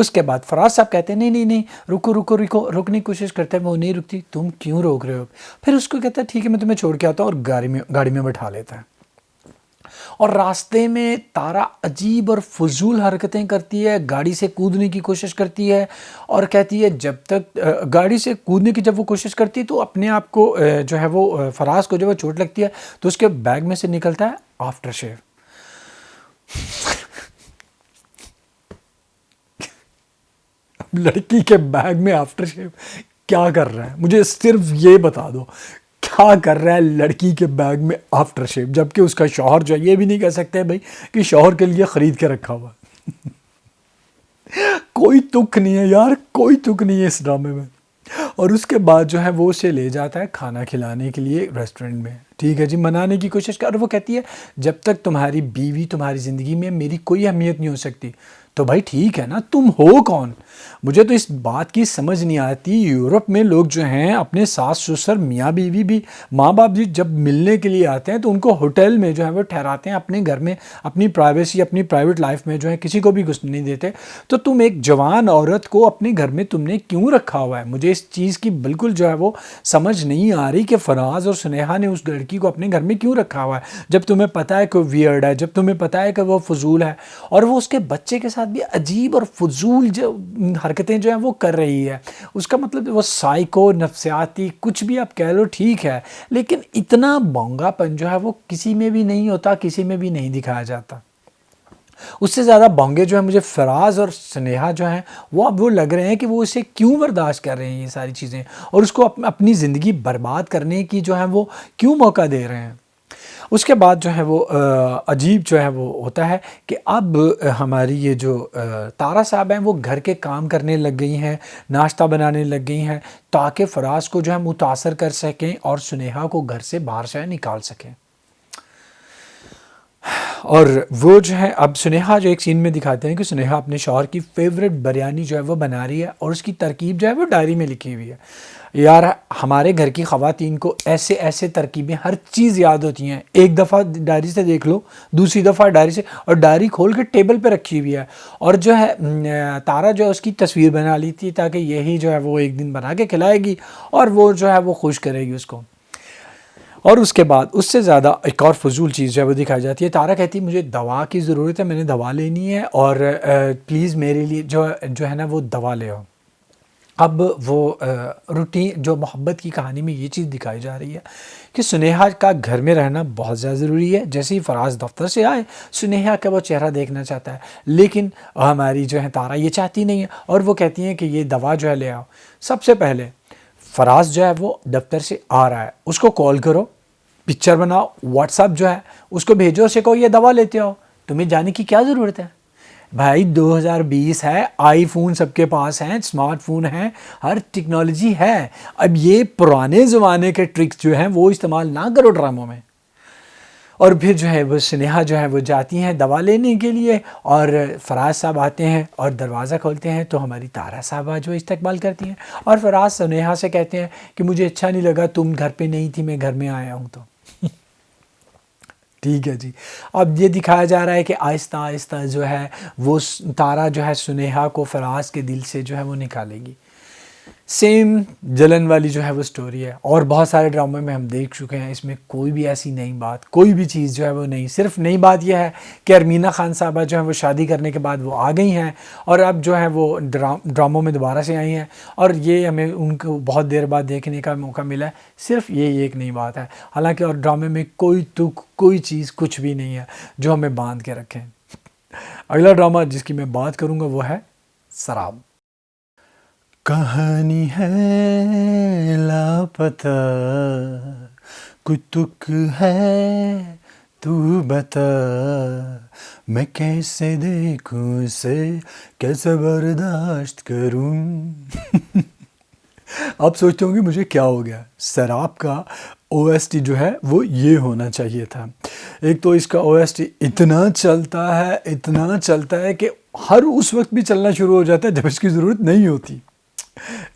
اس کے بعد فراز صاحب کہتے ہیں نہیں رکو رکو رکو، رکنے کی کوشش کرتے ہیں، وہ نہیں رکتی، تم کیوں روک رہے ہو؟ پھر اس کو کہتا ہے ٹھیک ہے میں تمہیں چھوڑ کے آتا ہوں، اور گاڑی میں بٹھا لیتا ہے۔ اور راستے میں تارا عجیب اور فضول حرکتیں کرتی ہے، گاڑی سے کودنے کی کوشش کرتی ہے، اور کہتی ہے جب تک گاڑی سے کودنے کی جب وہ کوشش کرتی ہے تو اپنے آپ کو جو ہے وہ فراز کو جب وہ چوٹ لگتی ہے تو اس کے بیگ میں سے نکلتا ہے آفٹر شیو۔ لڑکی کے بیگ میں آفٹر شیو کیا کر رہا ہے؟ مجھے صرف یہ بتا دو کیا کر رہا ہے لڑکی کے بیگ میں آفٹر شیو، جبکہ اس کا شوہر جو ہے یہ بھی نہیں کہہ سکتے بھائی کہ شوہر کے لیے خرید کے رکھا ہوا۔ کوئی تک نہیں ہے یار، کوئی تک نہیں ہے اس ڈرامے میں۔ اور اس کے بعد جو ہے وہ اسے لے جاتا ہے کھانا کھلانے کے لیے ریسٹورنٹ میں، ٹھیک ہے جی، منانے کی کوشش کر، اور وہ کہتی ہے جب تک تمہاری بیوی تمہاری زندگی میں میری کوئی اہمیت نہیں ہو سکتی۔ تو بھائی ٹھیک ہے نا، تم ہو کون؟ مجھے تو اس بات کی سمجھ نہیں آتی، یورپ میں لوگ جو ہیں اپنے ساس سسر میاں بیوی بھی ماں باپ بھی جب ملنے کے لیے آتے ہیں تو ان کو ہوٹل میں جو ہے وہ ٹھہراتے ہیں، اپنے گھر میں اپنی پرائیویسی اپنی پرائیویٹ لائف میں جو ہے کسی کو بھی گھسنے نہیں دیتے۔ تو تم ایک جوان عورت کو اپنے گھر میں تم نے کیوں رکھا ہوا ہے؟ مجھے اس چیز کی بالکل جو ہے وہ سمجھ نہیں آ رہی کہ فراز اور سنیہا نے اس لڑکی کو اپنے گھر میں کیوں رکھا ہوا ہے جب تمہیں پتہ ہے کہ وہ ویئرڈ ہے، جب تمہیں پتہ ہے کہ وہ فضول ہے، اور وہ اس کے بچے کے ساتھ بھی عجیب اور فضول جو حرکتیں جو ہیں وہ کر رہی ہے۔ اس کا مطلب وہ سائیکو، نفسیاتی، کچھ بھی آپ کہہ لو ٹھیک ہے، لیکن اتنا بونگا پن جو ہے وہ کسی میں بھی نہیں ہوتا، کسی میں بھی نہیں دکھایا جاتا۔ اس سے زیادہ بونگے جو ہیں مجھے فراز اور سنیہا جو ہیں وہ اب وہ لگ رہے ہیں کہ وہ اسے کیوں برداشت کر رہے ہیں یہ ساری چیزیں، اور اس کو اپنی زندگی برباد کرنے کی جو ہے وہ کیوں موقع دے رہے ہیں۔ اس کے بعد جو ہے وہ عجیب جو ہے وہ ہوتا ہے کہ اب ہماری یہ جو تارا صاحب ہیں وہ گھر کے کام کرنے لگ گئی ہیں، ناشتہ بنانے لگ گئی ہیں تاکہ فراز کو جو ہے متاثر کر سکیں اور سنیہا کو گھر سے باہر سے نکال سکیں۔ اور وہ جو ہے اب سنیہا جو ایک سین میں دکھاتے ہیں کہ سنیہا اپنے شوہر کی فیوریٹ بریانی جو ہے وہ بنا رہی ہے، اور اس کی ترکیب جو ہے وہ ڈائری میں لکھی ہوئی ہے۔ یار ہمارے گھر کی خواتین کو ایسے ایسے ترکیبیں ہر چیز یاد ہوتی ہیں، ایک دفعہ ڈائری سے دیکھ لو، دوسری دفعہ ڈائری سے، اور ڈائری کھول کے ٹیبل پہ رکھی ہوئی ہے، اور جو ہے تارا جو ہے اس کی تصویر بنا لی تھی تاکہ یہی جو ہے وہ ایک دن بنا کے کھلائے گی اور وہ جو ہے وہ خوش کرے گی اس کو۔ اور اس کے بعد اس سے زیادہ ایک اور فضول چیز جو ہے وہ دکھائی جاتی ہے، تارا کہتی ہے مجھے دوا کی ضرورت ہے، میں نے دوا لینی ہے، اور پلیز میرے لیے جو ہے نا وہ دوا لے آؤ۔ اب وہ روٹین جو محبت کی کہانی میں یہ چیز دکھائی جا رہی ہے کہ سنیہا کا گھر میں رہنا بہت زیادہ ضروری ہے۔ جیسے ہی فراز دفتر سے آئے سنیہا کا وہ چہرہ دیکھنا چاہتا ہے، لیکن ہماری جو ہے تارا یہ چاہتی نہیں ہے، اور وہ کہتی ہیں کہ یہ دوا جو ہے لے آؤ۔ سب سے پہلے فراز جو ہے وہ دفتر سے آ رہا ہے، اس کو کال کرو، پکچر بناؤ، واٹس ایپ جو ہے اس کو بھیجو، اسے کہو یہ دوا لیتے آؤ، تمہیں جانے کی کیا ضرورت ہے؟ بھائی 2020 ہے، آئی فون سب کے پاس ہیں، اسمارٹ فون ہیں، ہر ٹیکنالوجی ہے۔ اب یہ پرانے زمانے کے ٹرکس جو ہیں وہ استعمال نہ کرو ڈراموں میں۔ اور پھر جو ہے وہ سنیہا جو ہے وہ جاتی ہیں دوا لینے کے لیے، اور فراز صاحب آتے ہیں اور دروازہ کھولتے ہیں تو ہماری تارا صاحبہ جو استقبال کرتی ہیں، اور فراز سنیہا سے کہتے ہیں کہ مجھے اچھا نہیں لگا تم گھر پہ نہیں تھی، میں گھر میں آیا ہوں تو ٹھیک ہے جی۔ اب یہ دکھایا جا رہا ہے کہ آہستہ آہستہ جو ہے وہ تارا جو ہے سنیہا کو فراز کے دل سے جو ہے وہ نکالے گی۔ سیم جلن والی جو ہے وہ سٹوری ہے، اور بہت سارے ڈرامے میں ہم دیکھ چکے ہیں، اس میں کوئی بھی ایسی نئی بات، کوئی بھی چیز جو ہے وہ نہیں، صرف نئی بات یہ ہے کہ ارمینا خان صاحبہ جو ہیں وہ شادی کرنے کے بعد وہ آ گئی ہیں، اور اب جو ہے وہ ڈراموں میں دوبارہ سے آئی ہیں، اور یہ ہمیں ان کو بہت دیر بعد دیکھنے کا موقع ملا ہے۔ صرف یہ ایک نئی بات ہے، حالانکہ اور ڈرامے میں کوئی تک کوئی چیز کچھ بھی نہیں ہے جو ہمیں باندھ کے رکھیں۔ اگلا ڈرامہ جس کی میں بات کروں گا وہ ہے سراب۔ کہانی ہے لاپتہ، کچھ تک ہے تو بتا، میں کیسے دیکھوں اسے، کیسے برداشت کروں۔ آپ سوچتے ہوں گے مجھے کیا ہو گیا؟ سراب کا او ایس ٹی جو ہے وہ یہ ہونا چاہیے تھا۔ ایک تو اس کا او ایس ٹی اتنا چلتا ہے کہ ہر اس وقت بھی چلنا شروع ہو جاتا ہے جب اس کی ضرورت نہیں ہوتی۔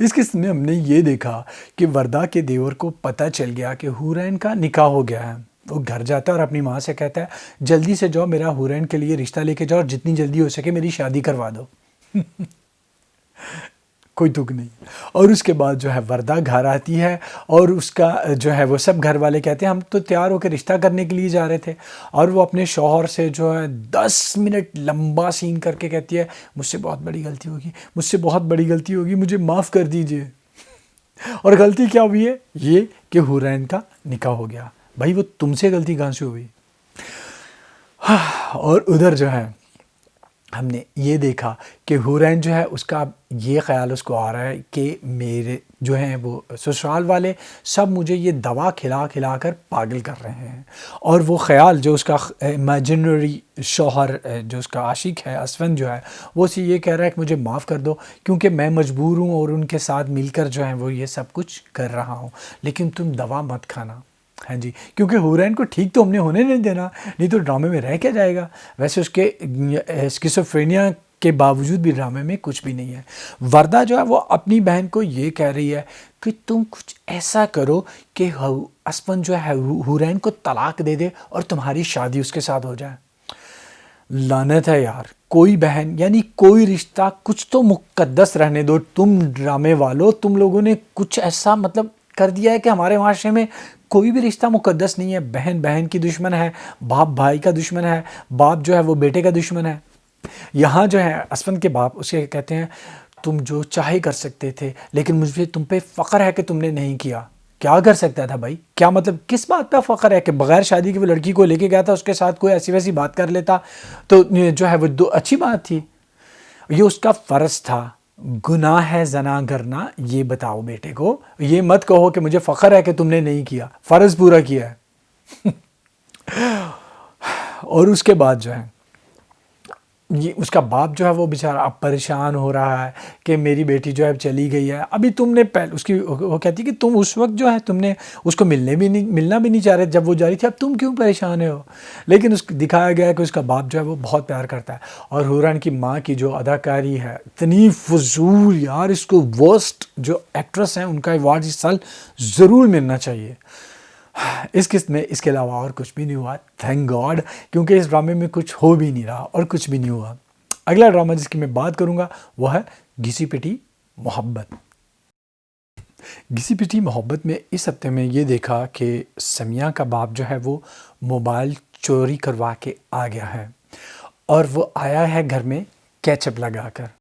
اس قسم میں ہم نے یہ دیکھا کہ وردہ کے دیور کو پتہ چل گیا کہ حورین کا نکاح ہو گیا ہے۔ وہ گھر جاتا ہے اور اپنی ماں سے کہتا ہے جلدی سے جاؤ، میرا حورین کے لیے رشتہ لے کے جاؤ، اور جتنی جلدی ہو سکے میری شادی کروا دو۔ کوئی تک نہیں. اور اس کے بعد جو ہے وردہ گھر آتی ہے اور اس کا جو ہے وہ سب گھر والے کہتے ہیں ہم تو تیار ہو کے رشتہ کرنے کے لیے جا رہے تھے, اور وہ اپنے شوہر سے جو ہے 10 منٹ لمبا سین کر کے کہتی ہے مجھ سے بہت بڑی غلطی ہوگی, مجھ سے بہت بڑی غلطی ہوگی, مجھے معاف کر دیجئے. اور غلطی کیا ہوئی ہے؟ یہ کہ حورین کا نکاح ہو گیا. بھائی وہ تم سے غلطی کہاں سے ہوئی؟ اور ادھر جو ہے ہم نے یہ دیکھا کہ حورین جو ہے اس کا یہ خیال اس کو آ رہا ہے کہ میرے جو ہیں وہ سسرال والے سب مجھے یہ دوا کھلا کھلا کر پاگل کر رہے ہیں. اور وہ خیال جو اس کا امیجنری شوہر جو اس کا عاشق ہے اسفند جو ہے وہ اسے یہ کہہ رہا ہے کہ مجھے معاف کر دو کیونکہ میں مجبور ہوں اور ان کے ساتھ مل کر جو ہے وہ یہ سب کچھ کر رہا ہوں, لیکن تم دوا مت کھانا. ہاں جی, کیونکہ حورین کو ٹھیک تو ہم نے ہونے نہیں دینا, نہیں تو ڈرامے میں رہ کیا جائے گا. ویسے اس کے اسکیزوفرینیا کے باوجود بھی ڈرامے میں کچھ بھی نہیں ہے. وردہ جو ہے وہ اپنی بہن کو یہ کہہ رہی ہے کہ تم کچھ ایسا کرو کہ اسپن جو ہے حورین کو طلاق دے دے اور تمہاری شادی اس کے ساتھ ہو جائے. لعنت ہے یار, کوئی بہن یعنی کوئی رشتہ کچھ تو مقدس رہنے دو. تم ڈرامے والو, تم لوگوں نے کچھ ایسا مطلب کر دیا ہے کہ ہمارے معاشرے میں کوئی بھی رشتہ مقدس نہیں ہے. بہن بہن کی دشمن ہے, باپ بھائی کا دشمن ہے, باپ جو ہے وہ بیٹے کا دشمن ہے. یہاں جو ہے اسفند کے باپ اسے کہتے ہیں تم جو چاہے کر سکتے تھے لیکن مجھے تم پہ فخر ہے کہ تم نے نہیں کیا. کیا کر سکتا تھا بھائی؟ کیا مطلب کس بات پہ فخر ہے کہ بغیر شادی کی وہ لڑکی کو لے کے گیا تھا, اس کے ساتھ کوئی ایسی ویسی بات کر لیتا تو جو ہے وہ اچھی بات تھی. یہ اس کا فرض تھا. گناہ ہے زنا کرنا, یہ بتاؤ بیٹے کو, یہ مت کہو کہ مجھے فخر ہے کہ تم نے نہیں کیا, فرض پورا کیا ہے. اور اس کے بعد جو ہے یہ اس کا باپ جو ہے وہ بیچارہ اب پریشان ہو رہا ہے کہ میری بیٹی جو ہے چلی گئی ہے. ابھی تم نے اس کی وہ کہتی کہ تم اس وقت جو ہے تم نے اس کو ملنا بھی نہیں چاہ رہے جب وہ جا رہی تھی, اب تم کیوں پریشان ہو؟ لیکن اس دکھایا گیا ہے کہ اس کا باپ جو ہے وہ بہت پیار کرتا ہے. اور حوران کی ماں کی جو اداکاری ہے اتنی فضول یار, اس کو ورسٹ جو ایکٹریس ہیں ان کا ایوارڈ اس سال ضرور ملنا چاہیے. اس قسط میں اس کے علاوہ اور کچھ بھی نہیں ہوا, تھینک گاڈ, کیونکہ اس ڈرامے میں کچھ ہو بھی نہیں رہا اور کچھ بھی نہیں ہوا. اگلا ڈرامہ جس کی میں بات کروں گا وہ ہے گھسی پٹی محبت. گھسی پٹی محبت میں اس ہفتے میں یہ دیکھا کہ سمیہ کا باپ جو ہے وہ موبائل چوری کروا کے آ گیا ہے اور وہ آیا ہے گھر میں کیچپ لگا کر.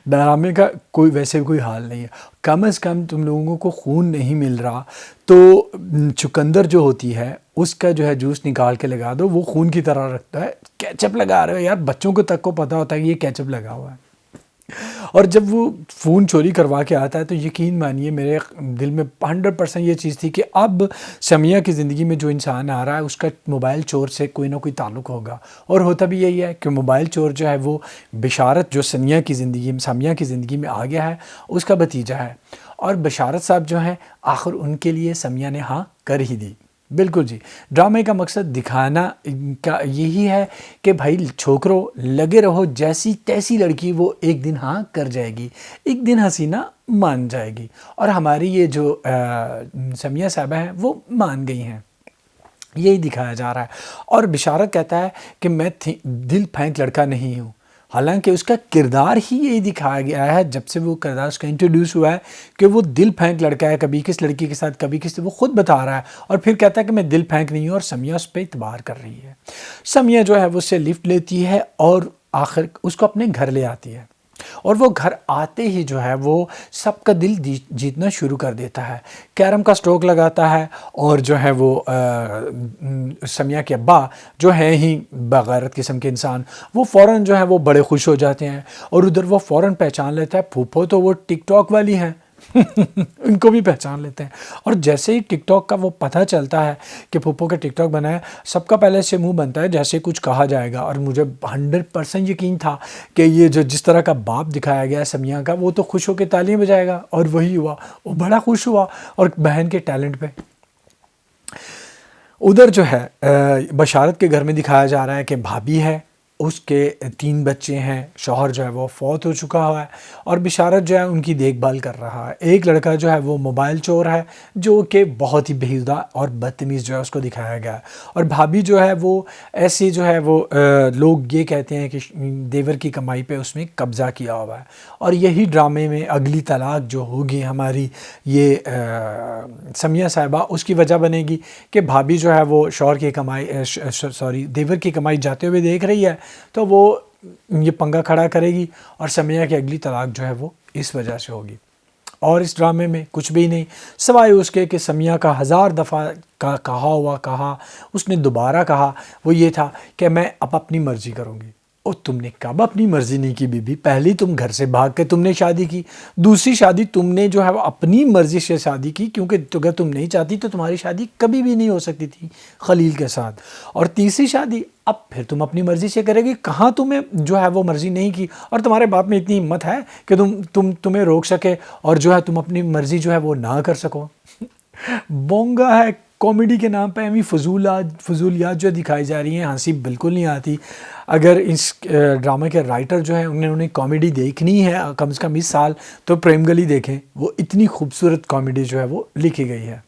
ڈرامے کا ویسے کوئی حال نہیں ہے. کم از کم تم لوگوں کو خون نہیں مل رہا تو چقندر جو ہوتی ہے اس کا جو ہے جوس نکال کے لگا دو, وہ خون کی طرح رکھتا ہے. کیچپ لگا رہے ہو یار, بچوں کو تک کو پتہ ہوتا ہے کہ یہ کیچپ لگا ہوا ہے. اور جب وہ فون چوری کروا کے آتا ہے تو یقین مانیے میرے دل میں 100% یہ چیز تھی کہ اب سمیہ کی زندگی میں جو انسان آ رہا ہے اس کا موبائل چور سے کوئی نہ کوئی تعلق ہوگا. اور ہوتا بھی یہی ہے کہ موبائل چور جو ہے وہ بشارت جو سمیہ کی زندگی میں آ گیا ہے اس کا بھتیجا ہے. اور بشارت صاحب جو ہیں آخر ان کے لیے سمیہ نے ہاں کر ہی دی. بالکل جی, ڈرامے کا مقصد دکھانا کا یہی ہے کہ بھائی چھوکرو لگے رہو, جیسی تیسی لڑکی وہ ایک دن ہاں کر جائے گی, ایک دن حسینہ مان جائے گی. اور ہماری یہ جو سمیہ صاحبہ ہیں وہ مان گئی ہیں, یہی دکھایا جا رہا ہے. اور بشارت کہتا ہے کہ میں دل پھینک لڑکا نہیں ہوں, حالانکہ اس کا کردار ہی یہی دکھایا گیا ہے جب سے وہ کردار اس کا انٹروڈیوس ہوا ہے کہ وہ دل پھینک لڑکا ہے, کبھی کس لڑکی کے ساتھ کبھی کس, وہ خود بتا رہا ہے اور پھر کہتا ہے کہ میں دل پھینک نہیں ہوں. اور سمیہ اس پہ اعتبار کر رہی ہے. سمیہ جو ہے وہ اس سے لفٹ لیتی ہے اور آخر اس کو اپنے گھر لے آتی ہے. اور وہ گھر آتے ہی جو ہے وہ سب کا دل جیتنا شروع کر دیتا ہے. کیرم کا سٹروک لگاتا ہے اور جو ہے وہ سمیہ کے ابا جو ہیں ہی بغیرت قسم کے انسان, وہ فوراً جو ہے وہ بڑے خوش ہو جاتے ہیں. اور ادھر وہ فوراً پہچان لیتا ہے پھوپھو تو وہ ٹک ٹاک والی ہیں, ان کو بھی پہچان لیتے ہیں. اور جیسے ہی ٹک ٹاک کا وہ پتہ چلتا ہے کہ پھوپھو کا ٹک ٹاک بنا ہے, سب کا پہلے سے منہ بنتا ہے جیسے کچھ کہا جائے گا. اور مجھے 100% یقین تھا کہ یہ جو جس طرح کا باپ دکھایا گیا ہے سمیہ کا, وہ تو خوش ہو کے تالیاں بجائے گا, اور وہی ہوا, وہ بڑا خوش ہوا اور بہن کے ٹیلنٹ پہ. ادھر جو ہے بشارت کے گھر میں دکھایا جا رہا ہے کہ بھابھی ہے اس کے 3 بچے ہیں، شوہر جو ہے وہ فوت ہو چکا ہوا ہے، اور بشارت جو ہے ان کی دیکھ بھال کر رہا ہے۔ ایک لڑکا جو ہے وہ موبائل چور ہے، جو کہ بہت ہی بےہودہ اور بدتمیز جو ہے اس کو دکھایا گیا ہے، اور بھابھی جو ہے وہ ایسے جو ہے وہ لوگ یہ کہتے ہیں کہ دیور کی کمائی پہ اس میں قبضہ کیا ہوا ہے، اور یہی ڈرامے میں اگلی طلاق جو ہوگی ہماری یہ سمیہ صاحبہ، اس کی وجہ بنے گی کہ بھابھی جو ہے وہ شوہر کی کمائی دیور کی کمائی جاتے ہوئے دیکھ رہی ہے، تو وہ یہ پنگا کھڑا کرے گی، اور سمیہ کی اگلی طلاق جو ہے وہ اس وجہ سے ہوگی۔ اور اس ڈرامے میں کچھ بھی نہیں سوائے اس کے کہ سمیہ کا 1000 دفعہ کہا اس نے دوبارہ کہا، وہ یہ تھا کہ میں اب اپنی مرضی کروں گی۔ اور تم نے کب اپنی مرضی نہیں کی بی بی؟ پہلی تم گھر سے بھاگ کے تم نے شادی کی، دوسری شادی تم نے جو ہے وہ اپنی مرضی سے شادی کی، کیونکہ اگر تم نہیں چاہتی تو تمہاری شادی کبھی بھی نہیں ہو سکتی تھی خلیل کے ساتھ، اور تیسری شادی اب پھر تم اپنی مرضی سے کرے گی۔ کہاں تمہیں جو ہے وہ مرضی نہیں کی، اور تمہارے باپ میں اتنی ہمت ہے کہ تمہیں روک سکے اور جو ہے تم اپنی مرضی جو ہے وہ نہ کر سکو۔ بونگا ہے کامیڈی کے نام پہ ایویں فضولیات جو دکھائی جا رہی ہیں، ہنسی بالکل نہیں آتی۔ اگر اس ڈرامے کے رائٹر جو ہیں انہیں کامیڈی دیکھنی ہے کم سے کم اس سال، تو پریم گلی دیکھیں، وہ اتنی خوبصورت کامیڈی جو ہے وہ لکھی گئی ہے۔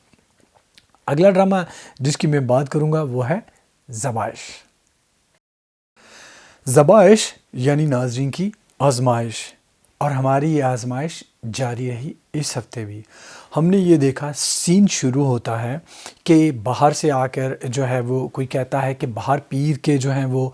اگلا ڈرامہ جس کی میں بات کروں گا وہ ہے زبائش۔ زبائش یعنی ناظرین کی آزمائش، اور ہماری یہ آزمائش جاری رہی اس ہفتے بھی۔ ہم نے یہ دیکھا سین شروع ہوتا ہے کہ باہر سے آ کر جو ہے وہ کوئی کہتا ہے کہ باہر پیر کے جو ہیں وہ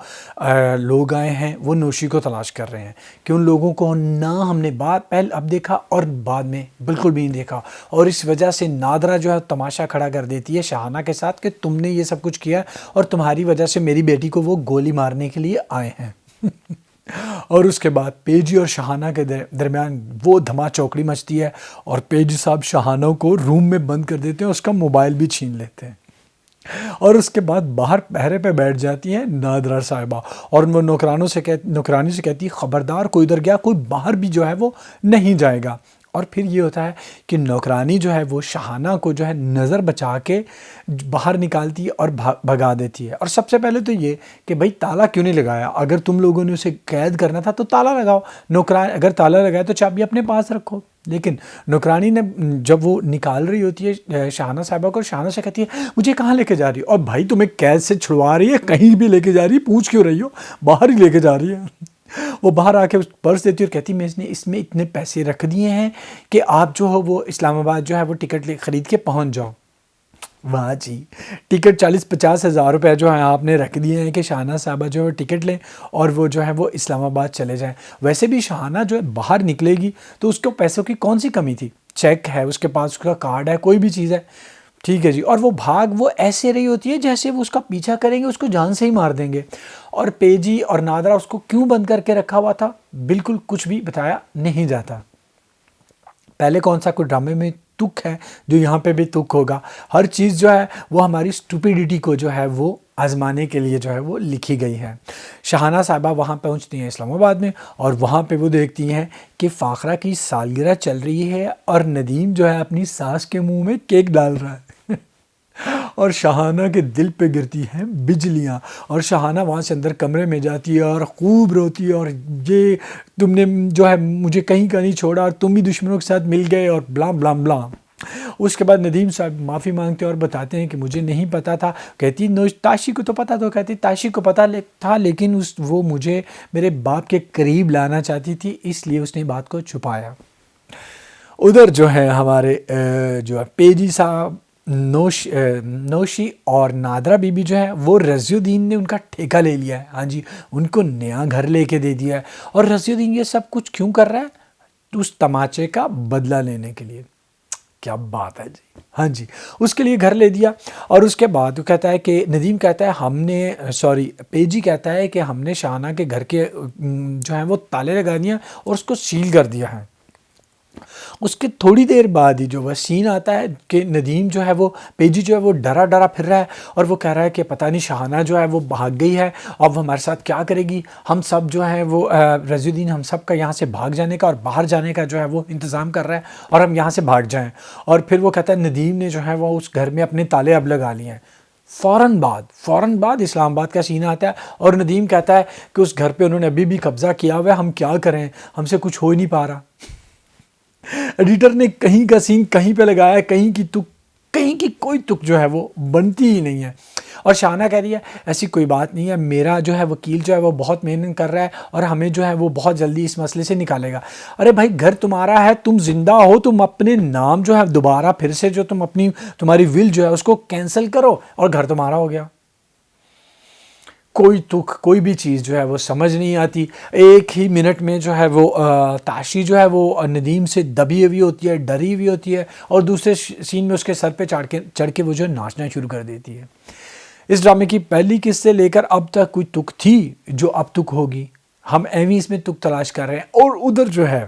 لوگ آئے ہیں، وہ نوشی کو تلاش کر رہے ہیں، کہ ان لوگوں کو نہ ہم نے پہلے اب دیکھا اور بعد میں بالکل بھی نہیں دیکھا، اور اس وجہ سے نادرہ جو ہے تماشا کھڑا کر دیتی ہے شاہانہ کے ساتھ کہ تم نے یہ سب کچھ کیا اور تمہاری وجہ سے میری بیٹی کو وہ گولی مارنے کے لیے آئے ہیں۔ اور اس کے بعد پیجی اور شاہانہ کے درمیان وہ دھما چوکڑی مچتی ہے، اور پیجی صاحب شاہانہ کو روم میں بند کر دیتے ہیں، اس کا موبائل بھی چھین لیتے ہیں، اور اس کے بعد باہر پہرے پہ بیٹھ جاتی ہیں نادرہ صاحبہ، اور وہ نوکرانی سے کہتی ہے خبردار کوئی ادھر گیا کوئی باہر بھی جو ہے وہ نہیں جائے گا۔ اور پھر یہ ہوتا ہے کہ نوکرانی جو ہے وہ شاہانہ کو جو ہے نظر بچا کے باہر نکالتی ہے اور بھگا دیتی ہے۔ اور سب سے پہلے تو یہ کہ بھائی تالا کیوں نہیں لگایا؟ اگر تم لوگوں نے اسے قید کرنا تھا تو تالا لگاؤ، اگر تالا لگایا تو چابی اپنے پاس رکھو۔ لیکن نوکرانی نے جب وہ نکال رہی ہوتی ہے شاہانہ صاحبہ کو، شاہانہ سے کہتی ہے مجھے کہاں لے کے جا رہی ہے؟ اور بھائی تمہیں قید سے چھڑوا رہی ہے، کہیں بھی لے کے جا رہی ہے، پوچھ کیوں رہی ہو؟ باہر ہی لے کے جا رہی ہے۔ وہ باہر آ کے پرس دیتی ہے اور کہتی میں اس میں اتنے پیسے رکھ دیے ہیں کہ آپ جو ہو وہ اسلام آباد جو ہے وہ ٹکٹ خرید کے پہنچ جاؤ۔ واہ جی، ٹکٹ 40-50 ہزار روپے جو ہیں آپ نے رکھ دیے ہیں کہ شاہانہ صاحبہ جو ہے ٹکٹ لیں اور وہ جو ہے وہ اسلام آباد چلے جائیں۔ ویسے بھی شاہانہ جو ہے باہر نکلے گی تو اس کو پیسوں کی کون سی کمی تھی؟ چیک ہے اس کے پاس، اس کا کارڈ ہے، کوئی بھی چیز ہے، ٹھیک ہے جی۔ اور وہ ایسے رہی ہوتی ہے جیسے وہ اس کا پیچھا کریں گے، اس کو جان سے ہی مار دیں گے۔ اور پیجی اور نادرہ اس کو کیوں بند کر کے رکھا ہوا تھا بالکل کچھ بھی بتایا نہیں جاتا۔ پہلے کون سا کوئی ڈرامے میں تک ہے جو یہاں پہ بھی تک ہوگا؟ ہر چیز جو ہے وہ ہماری اسٹوپیڈیٹی کو جو ہے وہ آزمانے کے لیے جو ہے وہ لکھی گئی ہے۔ شاہانہ صاحبہ وہاں پہنچتی ہیں اسلام آباد میں، اور وہاں پہ وہ دیکھتی ہیں کہ فاخرہ کی سالگرہ چل رہی ہے اور ندیم جو ہے اپنی ساس کے منہ میں کیک ڈال رہا ہے اور شاہانہ کے دل پہ گرتی ہیں بجلیاں، اور شاہانہ وہاں سے اندر کمرے میں جاتی ہے اور خوب روتی ہے، اور یہ تم نے جو ہے مجھے کہیں کا نہیں چھوڑا اور تم بھی دشمنوں کے ساتھ مل گئے اور بلا بلا بلا۔ اس کے بعد ندیم صاحب معافی مانگتے اور بتاتے ہیں کہ مجھے نہیں پتا تھا۔ کہتی تاشی کو تو پتا تھا، کہتی تاشی کو پتا تھا لیکن وہ مجھے میرے باپ کے قریب لانا چاہتی تھی، اس لیے اس نے بات کو چھپایا۔ ادھر جو ہے ہمارے جو ہے پیجی صاحب، نوشی اور نادرہ بی بی جو ہے وہ رضی الدین نے ان کا ٹھیکہ لے لیا ہے، ہاں جی، ان کو نیا گھر لے کے دے دیا ہے۔ اور رضی الدین یہ سب کچھ کیوں کر رہا ہے؟ اس تماچے کا بدلہ لینے کے لیے۔ کیا بات ہے جی، ہاں جی، اس کے لیے گھر لے دیا۔ اور اس کے بعد وہ کہتا ہے کہ ندیم کہتا ہے پیجی کہتا ہے کہ ہم نے شاہانہ کے گھر کے جو ہیں وہ تالے لگا دیا اور اس کو سیل کر دیا ہے۔ اس کے تھوڑی دیر بعد ہی جو وہ سین آتا ہے کہ ندیم جو ہے وہ پیجی جو ہے وہ ڈرا پھر رہا ہے، اور وہ کہہ رہا ہے کہ پتہ نہیں شاہانہ جو ہے وہ بھاگ گئی ہے، اب ہمارے ساتھ کیا کرے گی، ہم سب جو ہے وہ رضی الدین ہم سب کا یہاں سے بھاگ جانے کا اور باہر جانے کا جو ہے وہ انتظام کر رہا ہے اور ہم یہاں سے بھاگ جائیں۔ اور پھر وہ کہتا ہے ندیم نے جو ہے وہ اس گھر میں اپنے تالے اب لگا لیے ہیں۔ فوراً بعد اسلام آباد کا سین آتا ہے اور ندیم کہتا ہے کہ اس گھر پہ انہوں نے ابھی بھی قبضہ کیا ہوا ہے، ہم کیا کریں، ہم سے کچھ ہو ہی نہیں پا رہا۔ ایڈیٹر نے کہیں کا سین کہیں پہ لگایا ہے، کہیں کی کوئی تک جو ہے وہ بنتی ہی نہیں ہے۔ اور شاہنہ کہہ رہی ہے ایسی کوئی بات نہیں ہے، میرا جو ہے وکیل جو ہے وہ بہت محنت کر رہا ہے اور ہمیں جو ہے وہ بہت جلدی اس مسئلے سے نکالے گا۔ ارے بھائی گھر تمہارا ہے، تم زندہ ہو، تم اپنے نام جو ہے دوبارہ پھر سے جو تمہاری ول جو ہے اس کو کینسل کرو اور گھر تمہارا ہو گیا۔ کوئی تک کوئی بھی چیز جو ہے وہ سمجھ نہیں آتی۔ ایک ہی منٹ میں جو ہے وہ تاشی جو ہے وہ ندیم سے دبی ہوئی ہوتی ہے، ڈری ہوئی ہوتی ہے، اور دوسرے سین میں اس کے سر پہ چڑھ کے وہ جو ناچنا شروع کر دیتی ہے۔ اس ڈرامے کی پہلی قسط سے لے کر اب تک کوئی تک تھی جو اب تک ہوگی؟ ہم ایویں اس میں تک تلاش کر رہے ہیں۔ اور ادھر جو ہے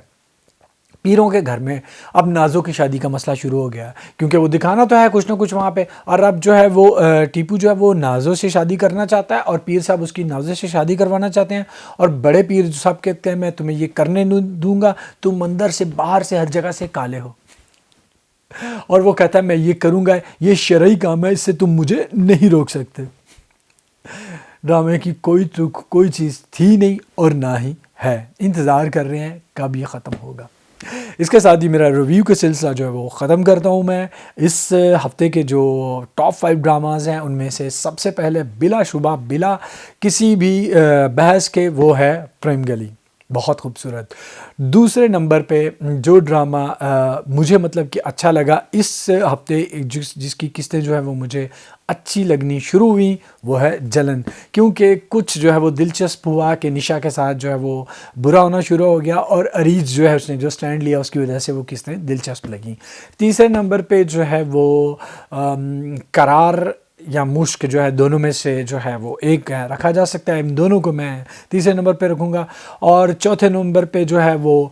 پیروں کے گھر میں اب نازو کی شادی کا مسئلہ شروع ہو گیا، کیونکہ وہ دکھانا تو ہے کچھ نہ کچھ وہاں پہ، اور اب جو ہے وہ ٹیپو جو ہے وہ نازو سے شادی کرنا چاہتا ہے اور پیر صاحب اس کی نازو سے شادی کروانا چاہتے ہیں، اور بڑے پیر صاحب کہتے ہیں میں تمہیں یہ کرنے دوں گا، تم اندر سے باہر سے ہر جگہ سے کالے ہو، اور وہ کہتا ہے میں یہ کروں گا، یہ شرعی کام ہے، اس سے تم مجھے نہیں روک سکتے۔ ڈرامے کی کوئی چیز تھی نہیں اور نہ ہی ہے، انتظار کر رہے ہیں کب یہ ختم ہوگا۔ اس کے ساتھ ہی میرا ریویو کا سلسلہ جو ہے وہ ختم کرتا ہوں میں۔ اس ہفتے کے جو ٹاپ 5 ڈراماز ہیں ان میں سے سب سے پہلے بلا شبہ بلا کسی بھی بحث کے وہ ہے پریم گلی، بہت خوبصورت۔ دوسرے نمبر پہ جو ڈرامہ مجھے مطلب کہ اچھا لگا اس ہفتے، جس کی قسطیں جو ہے وہ مجھے اچھی لگنی شروع ہوئی، وہ ہے جلن، کیونکہ کچھ جو ہے وہ دلچسپ ہوا کہ نشا کے ساتھ جو ہے وہ برا ہونا شروع ہو گیا، اور اریج جو ہے اس نے جو سٹینڈ لیا اس کی وجہ سے وہ قسطیں دلچسپ لگیں۔ تیسرے نمبر پہ جو ہے وہ قرار یا مشک جو ہے دونوں میں سے جو ہے وہ ایک رکھا جا سکتا ہے، ان دونوں کو میں تیسرے نمبر پہ رکھوں گا۔ اور چوتھے نمبر پہ جو ہے وہ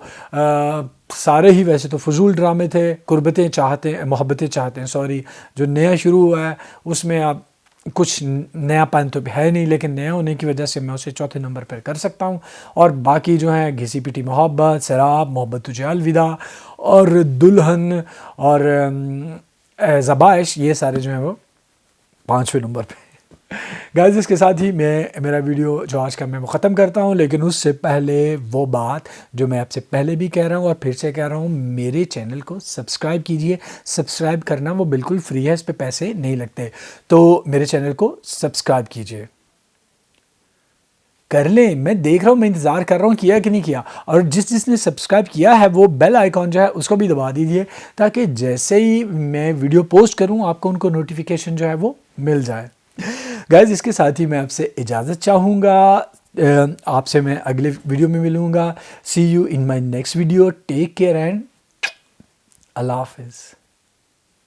سارے ہی ویسے تو فضول ڈرامے تھے، محبتیں چاہتے ہیں جو نیا شروع ہوا ہے اس میں اب کچھ نیا پن تو ہے نہیں، لیکن نیا ہونے کی وجہ سے میں اسے چوتھے نمبر پر کر سکتا ہوں۔ اور باقی جو ہیں گھسی پیٹی محبت، سراب، محبت تجھے الوداع اور دلہن اور زبائش، یہ سارے جو ہیں وہ 5ویں نمبر پہ۔ گائز اس کے ساتھ ہی میں میرا ویڈیو جو آج کا میں وہ ختم کرتا ہوں، لیکن اس سے پہلے وہ بات جو میں آپ سے پہلے بھی کہہ رہا ہوں اور پھر سے کہہ رہا ہوں، میرے چینل کو سبسکرائب کیجئے۔ سبسکرائب کرنا وہ بالکل فری ہے، اس پہ پیسے نہیں لگتے، تو میرے چینل کو سبسکرائب کیجئے۔ کر لیں، میں دیکھ رہا ہوں، میں انتظار کر رہا ہوں کیا کہ نہیں کیا، اور جس نے سبسکرائب کیا ہے وہ بیل آئیکن جو ہے اس کو بھی دبا دیجئے، تاکہ جیسے ہی میں ویڈیو پوسٹ کروں آپ کو ان کو نوٹیفیکیشن جو ہے وہ مل جائے۔ گائز اس کے ساتھ ہی میں آپ سے اجازت چاہوں گا، آپ سے میں اگلے ویڈیو میں ملوں گا۔ See you in my next video, take care and اللہ حافظ۔